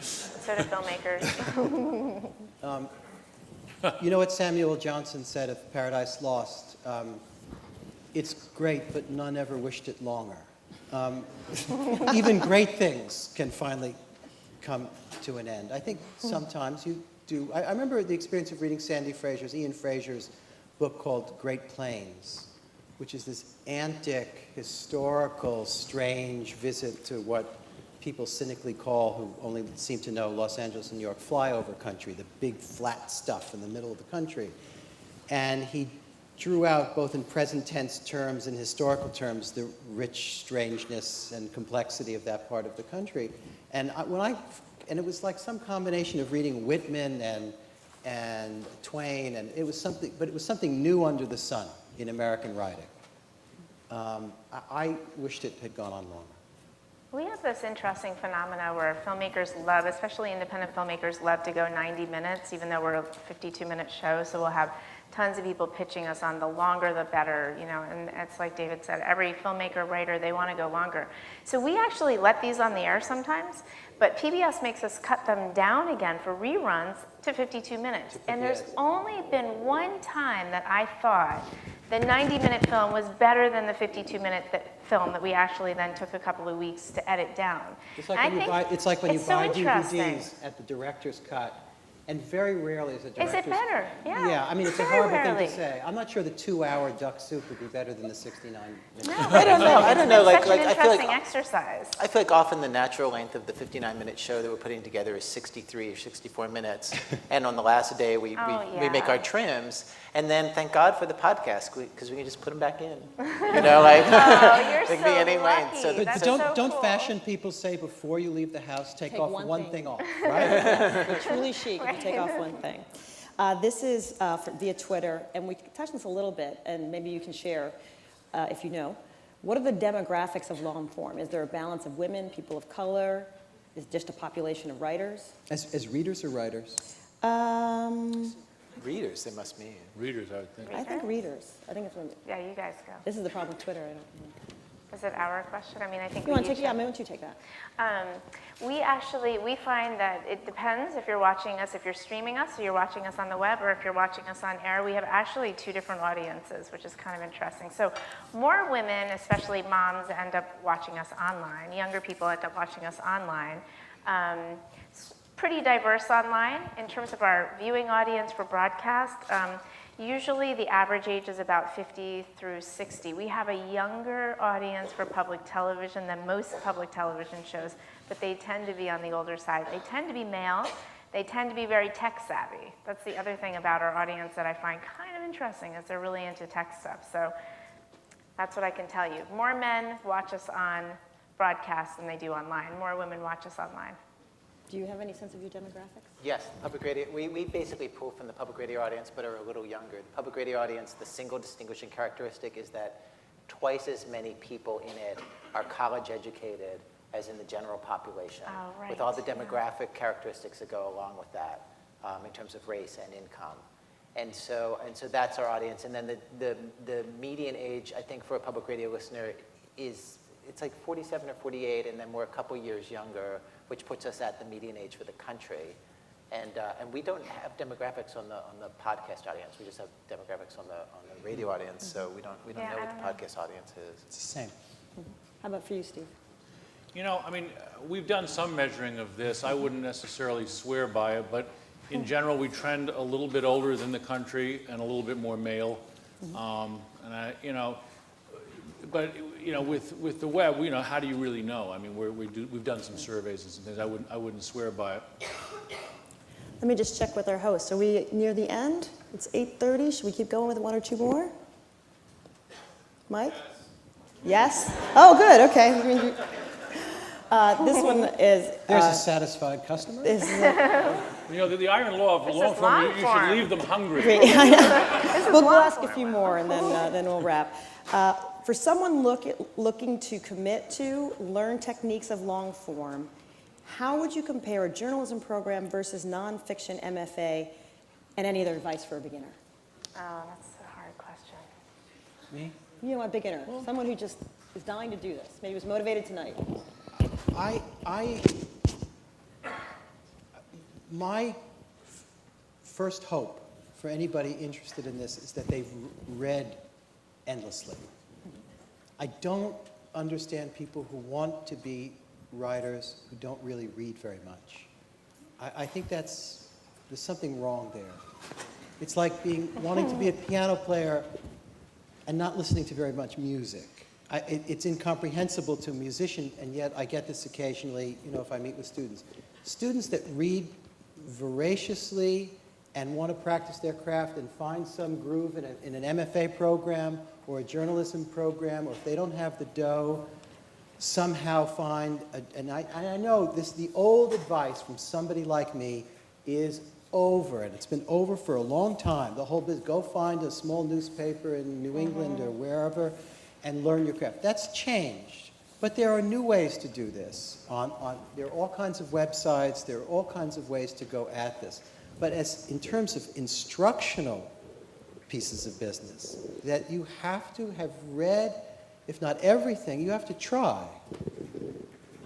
G: So do filmmakers.
E: You know what Samuel Johnson said of Paradise Lost? It's great, but none ever wished it longer. Even great things can finally come to an end. I think sometimes you do. I remember the experience of reading Ian Fraser's book called Great Plains, which is this antic, historical, strange visit to what people cynically call, who only seem to know Los Angeles and New York, flyover country, the big flat stuff in the middle of the country. And he drew out, both in present tense terms and historical terms, the rich strangeness and complexity of that part of the country. And it was like some combination of reading Whitman and Twain, and it was something new under the sun in American writing. I wished it had gone on longer.
G: We have this interesting phenomena where filmmakers love, especially independent filmmakers, love to go 90 minutes, even though we're a 52-minute show. So we'll have tons of people pitching us on the longer the better, you know, and it's like David said, every filmmaker, writer, they want to go longer. So we actually let these on the air sometimes, but PBS makes us cut them down again for reruns to 52 minutes. And there's only been one time that I thought the 90-minute film was better than the 52-minute film that we actually then took a couple of weeks to edit down.
E: It's like when you buy DVDs at the director's cut, and very rarely is a director's...
G: Is it better? Yeah.
E: Yeah, I mean, it's a
G: Very
E: horrible
G: rarely.
E: thing to say. I'm not sure the 2-hour duck soup would be better than the 69-minute.
G: No,
D: I don't know.
G: It's such an
D: I feel
G: interesting
D: like
G: exercise.
D: I feel like often the natural length of the 59-minute show that we're putting together is 63 or 64 minutes, and on the last day we make our trims, and then thank God for the podcast because we can just put them back in. You know, like
G: Oh, you're
D: they can
G: so
D: be any length.
G: lucky.
D: So
E: But
G: That's
E: don't
G: so cool.
E: fashion people say before you leave the house, take off one thing off, right?
H: It's truly chic if you take off one thing.
C: This is via Twitter, and we touched on this a little bit, and maybe you can share if you know. What are the demographics of long form? Is there a balance of women, people of color? Is it just a population of writers?
E: As readers or writers?
D: readers, it must mean.
F: Readers, I would think.
C: I think readers. I think it's when,
G: Yeah, you guys go.
C: this is the problem with Twitter. I don't know.
G: Is it our question? I mean, I think
C: You want to
G: each
C: take? Yeah,
G: have-
C: why don't you take that?
G: We find that it depends if you're watching us, if you're streaming us, or you're watching us on the web, or if you're watching us on air. We have actually two different audiences, which is kind of interesting. So more women, especially moms, end up watching us online. Younger people end up watching us online. It's pretty diverse online in terms of our viewing audience for broadcast. Usually the average age is about 50 through 60. We have a younger audience for public television than most public television shows, but they tend to be on the older side. They tend to be male. They tend to be very tech savvy. That's the other thing about our audience that I find kind of interesting is they're really into tech stuff. So that's what I can tell you. More men watch us on broadcast than they do online. More women watch us online.
H: Do you have any sense of your demographics?
D: Yes, public radio. We basically pull from the public radio audience, but are a little younger. The public radio audience, the single distinguishing characteristic is that twice as many people in it are college educated as in the general population, with all the demographic characteristics that go along with that in terms of race and income. And so that's our audience. And then the median age, I think, for a public radio listener it's like 47 or 48, and then we're a couple years younger, which puts us at the median age for the country. And we don't have demographics on the podcast audience. We just have demographics on the radio audience. So we don't know what the podcast audience is.
E: It's the same.
H: How about for you, Steve?
F: You know, I mean, we've done some measuring of this. I wouldn't necessarily swear by it, but in general, we trend a little bit older than the country and a little bit more male. But with the web, how do you really know? I mean, we've done some surveys and some things. I wouldn't swear by it.
C: Let me just check with our host. Are we near the end? It's 8:30. Should we keep going with one or two more? Mike? Yes? Oh, good. Okay. This one is...
E: There's a satisfied customer.
C: Is,
F: The iron law of long form, you should leave them hungry.
C: we'll ask a few more, and then we'll wrap. For someone looking to commit to learn techniques of long form, how would you compare a journalism program versus nonfiction MFA, and any other advice for a beginner?
G: Oh, that's a hard question.
E: Me?
C: A beginner, someone who just is dying to do this, maybe was motivated tonight.
E: My first hope for anybody interested in this is that they've read endlessly. I don't understand people who want to be writers who don't really read very much. I think there's something wrong there. It's like wanting to be a piano player and not listening to very much music. It's incomprehensible to a musician, and yet I get this occasionally, if I meet with students. Students that read voraciously and want to practice their craft and find some groove in an MFA program or a journalism program, or if they don't have the dough, somehow find, and I know the old advice from somebody like me is over, and it's been over for a long time. The whole business, go find a small newspaper in New England or wherever and learn your craft. That's changed, but there are new ways to do this. There are all kinds of websites, there are all kinds of ways to go at this. But in terms of instructional pieces of business, that you have to have read, if not everything, you have to try.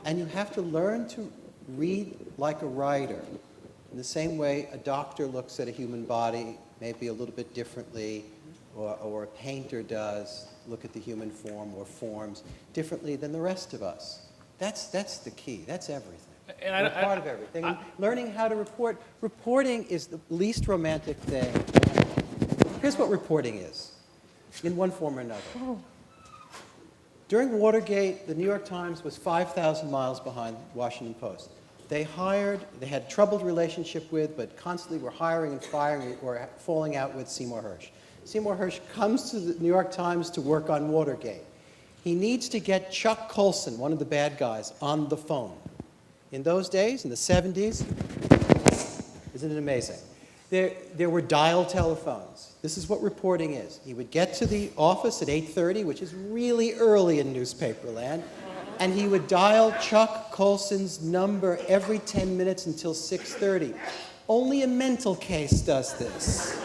E: And you have to learn to read like a writer. In the same way a doctor looks at a human body maybe a little bit differently, or a painter does look at the human form or forms differently than the rest of us. That's the key. That's everything.
F: And
E: We're part of everything. Learning how to report. Reporting is the least romantic thing. Here's what reporting is, in one form or another. During Watergate, the New York Times was 5,000 miles behind the Washington Post. They had troubled relationship with, but constantly were hiring and firing or falling out with Seymour Hersh. Seymour Hersh comes to the New York Times to work on Watergate. He needs to get Chuck Colson, one of the bad guys, on the phone. In those days, in the 70s, isn't it amazing? There were dial telephones. This is what reporting is. He would get to the office at 8:30, which is really early in newspaper land, and he would dial Chuck Colson's number every 10 minutes until 6:30. Only a mental case does this.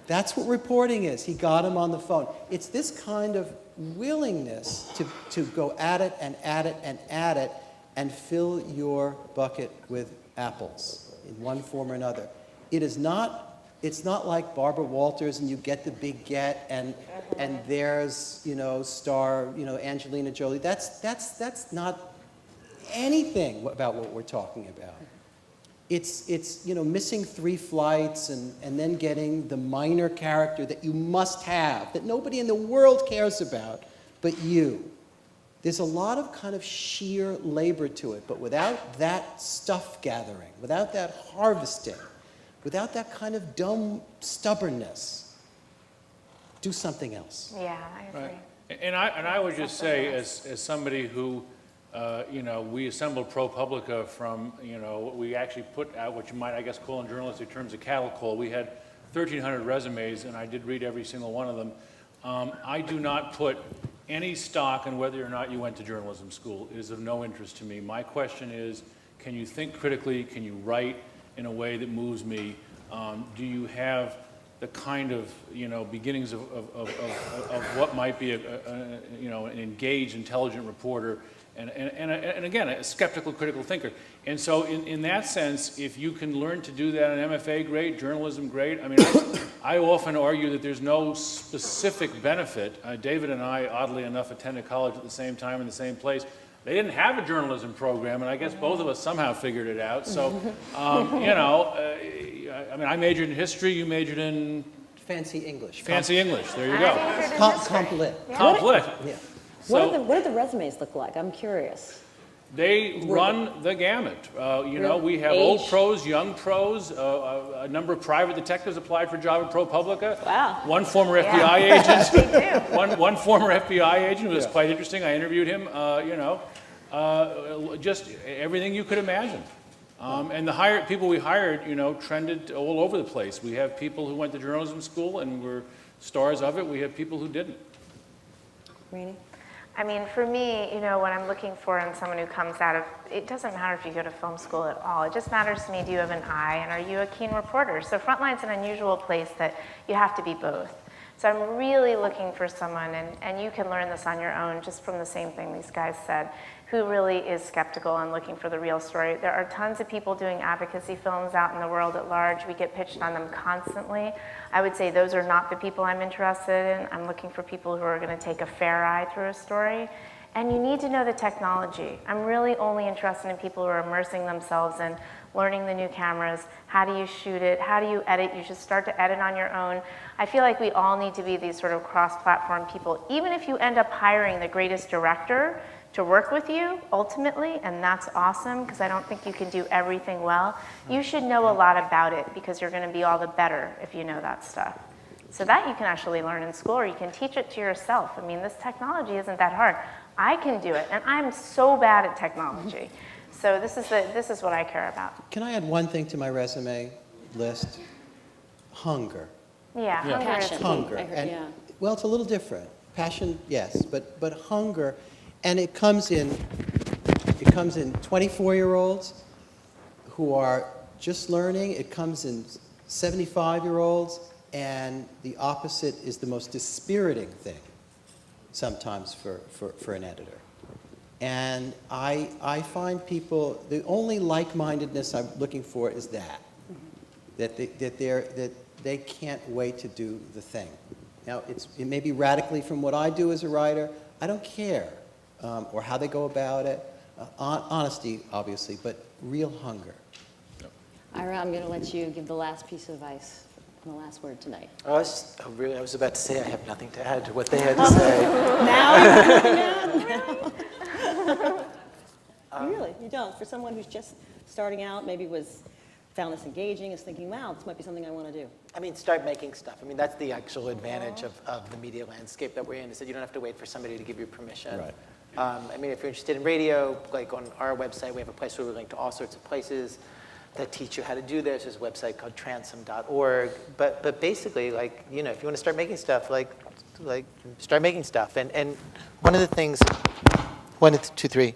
E: That's what reporting is. He got him on the phone. It's this kind of willingness to go at it and at it and at it and fill your bucket with apples in one form or another. It's not like Barbara Walters and you get the big get and there's, star, Angelina Jolie. That's not anything about what we're talking about. It's missing 3 flights and then getting the minor character that you must have, that nobody in the world cares about but you. There's a lot of kind of sheer labor to it, but without that stuff gathering, without that harvesting, without that kind of dumb stubbornness, do something else.
G: Yeah, I agree.
F: Right. And I would just say, as somebody who, we assembled ProPublica from, we actually put out what you might, I guess, call in journalistic terms a cattle call. We had 1,300 resumes, and I did read every single one of them. I do not put any stock in whether or not you went to journalism school. It is of no interest to me. My question is, can you think critically? Can you write in a way that moves me? Do you have the kind of beginnings of what might be an engaged, intelligent reporter, and again a skeptical, critical thinker? And so in that sense, if you can learn to do that in MFA, great. Journalism, great. I mean, I often argue that there's no specific benefit. David and I, oddly enough, attended college at the same time in the same place. They didn't have a journalism program, and I guess both of us somehow figured it out. So, I majored in history. You majored in
E: Fancy English.
F: fancy English. There you go.
E: Comp lit.
F: Comp lit.
E: Yeah.
H: What
F: So
H: do the resumes look like? I'm curious.
F: they run the gamut. We have
H: Age?
F: old pros, young pros. A number of private detectives applied for a job at ProPublica.
H: Wow.
F: One former FBI agent. One former FBI agent who was quite interesting. I interviewed him. Just everything you could imagine. And the people we hired, trended all over the place. We have people who went to journalism school and were stars of it. We have people who didn't.
H: Raney?
G: I mean, for me, what I'm looking for in someone who comes out of, it doesn't matter if you go to film school at all. It just matters to me, do you have an eye and are you a keen reporter? So Frontline's an unusual place that you have to be both. So I'm really looking for someone, and you can learn this on your own just from the same thing these guys said, who really is skeptical and looking for the real story. There are tons of people doing advocacy films out in the world at large. We get pitched on them constantly. I would say those are not the people I'm interested in. I'm looking for people who are going to take a fair eye through a story. And you need to know the technology. I'm really only interested in people who are immersing themselves in learning the new cameras. How do you shoot it? How do you edit? You should start to edit on your own. I feel like we all need to be these sort of cross-platform people. Even if you end up hiring the greatest director to work with you, ultimately, and that's awesome, because I don't think you can do everything well, you should know a lot about it, because you're going to be all the better if you know that stuff. So that you can actually learn in school, or you can teach it to yourself. I mean, this technology isn't that hard. I can do it, and I'm so bad at technology. So this is what I care about.
E: Can I add one thing to my resume list? Hunger.
G: Yeah, hunger is
H: Passion.
G: key.
E: Hunger.
H: I heard,
E: And,
H: yeah.
E: well, it's a little different. Passion, yes, but hunger, and it comes in 24-year-olds who are just learning. It comes in 75-year-olds, and the opposite is the most dispiriting thing sometimes for an editor. And I find people, the only like-mindedness I'm looking for is that they can't wait to do the thing. Now, it may be radically from what I do as a writer. I don't care, or how they go about it. Honesty, obviously, but real hunger.
H: Ira, I'm going to let you give the last piece of advice and the last word tonight.
D: I was about to say I have nothing to add to what they had to say.
H: Really, you don't. For someone who's just starting out, maybe found this engaging, is thinking, wow, this might be something I want to do.
D: I mean, start making stuff. I mean, that's the actual advantage of the media landscape that we're in, is that you don't have to wait for somebody to give you permission.
E: Right.
D: I mean, if you're interested in radio, like on our website, we have a place where we link to all sorts of places that teach you how to do this. There's a website called transom.org. But basically, if you want to start making stuff, start making stuff. And one of the things, 1, 2, 3.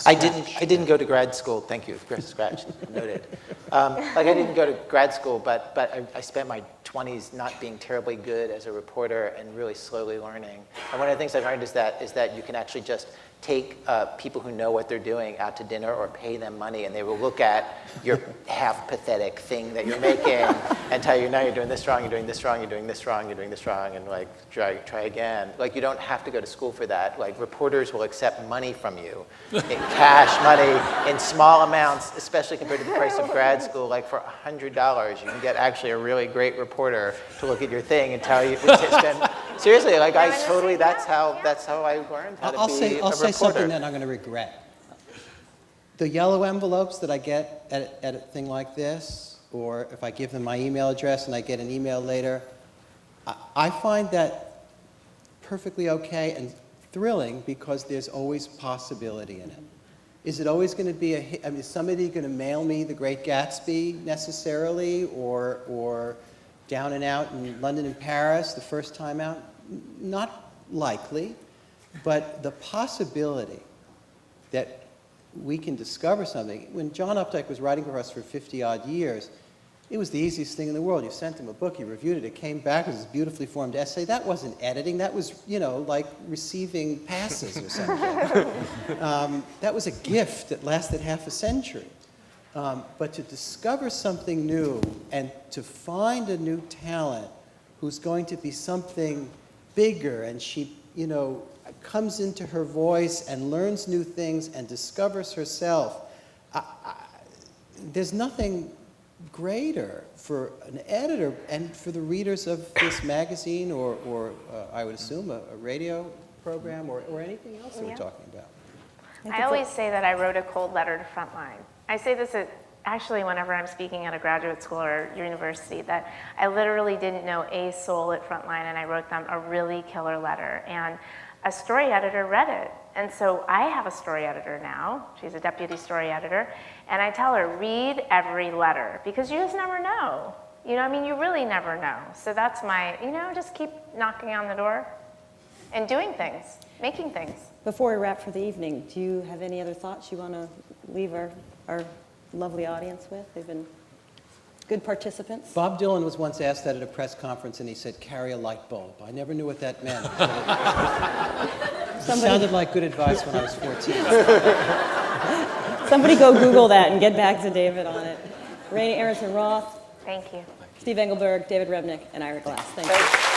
D: I didn't go to grad school. Thank you. Scratch noted. I didn't go to grad school, but I spent my 20s not being terribly good as a reporter and really slowly learning. And one of the things I've learned is that you can actually just take people who know what they're doing out to dinner or pay them money, and they will look at your half pathetic thing that you're making and tell you, no, you're doing this wrong, you're doing this wrong, you're doing this wrong, you're doing this wrong, and like try again. Like, you don't have to go to school for that. Like, reporters will accept money from you, in cash money, in small amounts, especially compared to the price of grad school. Like, for $100, you can get actually a really great reporter to look at your thing and tell you to spend. Seriously, like, that's how I learned how to be a reporter.
E: I'll say something that I'm going to regret. The yellow envelopes that I get at a thing like this, or if I give them my email address and I get an email later, I find that perfectly okay and thrilling because there's always possibility in it. Is it always going to be is somebody going to mail me The Great Gatsby necessarily, or Down and Out in London and Paris the first time out? Not likely, but the possibility that we can discover something. When John Updike was writing for us for 50-odd years, it was the easiest thing in the world. You sent him a book, he reviewed it, it came back as this beautifully formed essay. That wasn't editing, that was, like receiving passes or something. That was a gift that lasted half a century. But to discover something new and to find a new talent who's going to be something bigger, and she, comes into her voice and learns new things and discovers herself, there's nothing greater for an editor and for the readers of this magazine or I would assume a radio program or anything else that we're talking about.
G: I always say that I wrote a cold letter to Frontline. I say this actually whenever I'm speaking at a graduate school or university, that I literally didn't know a soul at Frontline, and I wrote them a really killer letter. And a story editor read it. And so I have a story editor now. She's a deputy story editor. And I tell her, read every letter, because you just never know. You really never know. So that's my, just keep knocking on the door and doing things, making things.
H: Before we wrap for the evening, do you have any other thoughts you want to leave our lovely audience with? They've been good participants.
E: Bob Dylan was once asked that at a press conference, and he said, carry a light bulb. I never knew what that meant. It sounded like good advice when I was 14.
H: Somebody go Google that and get back to David on it. Raney, Aronson-Rath.
G: Thank you.
H: Steve Engelberg, David Remnick, and Ira Glass. Thank you.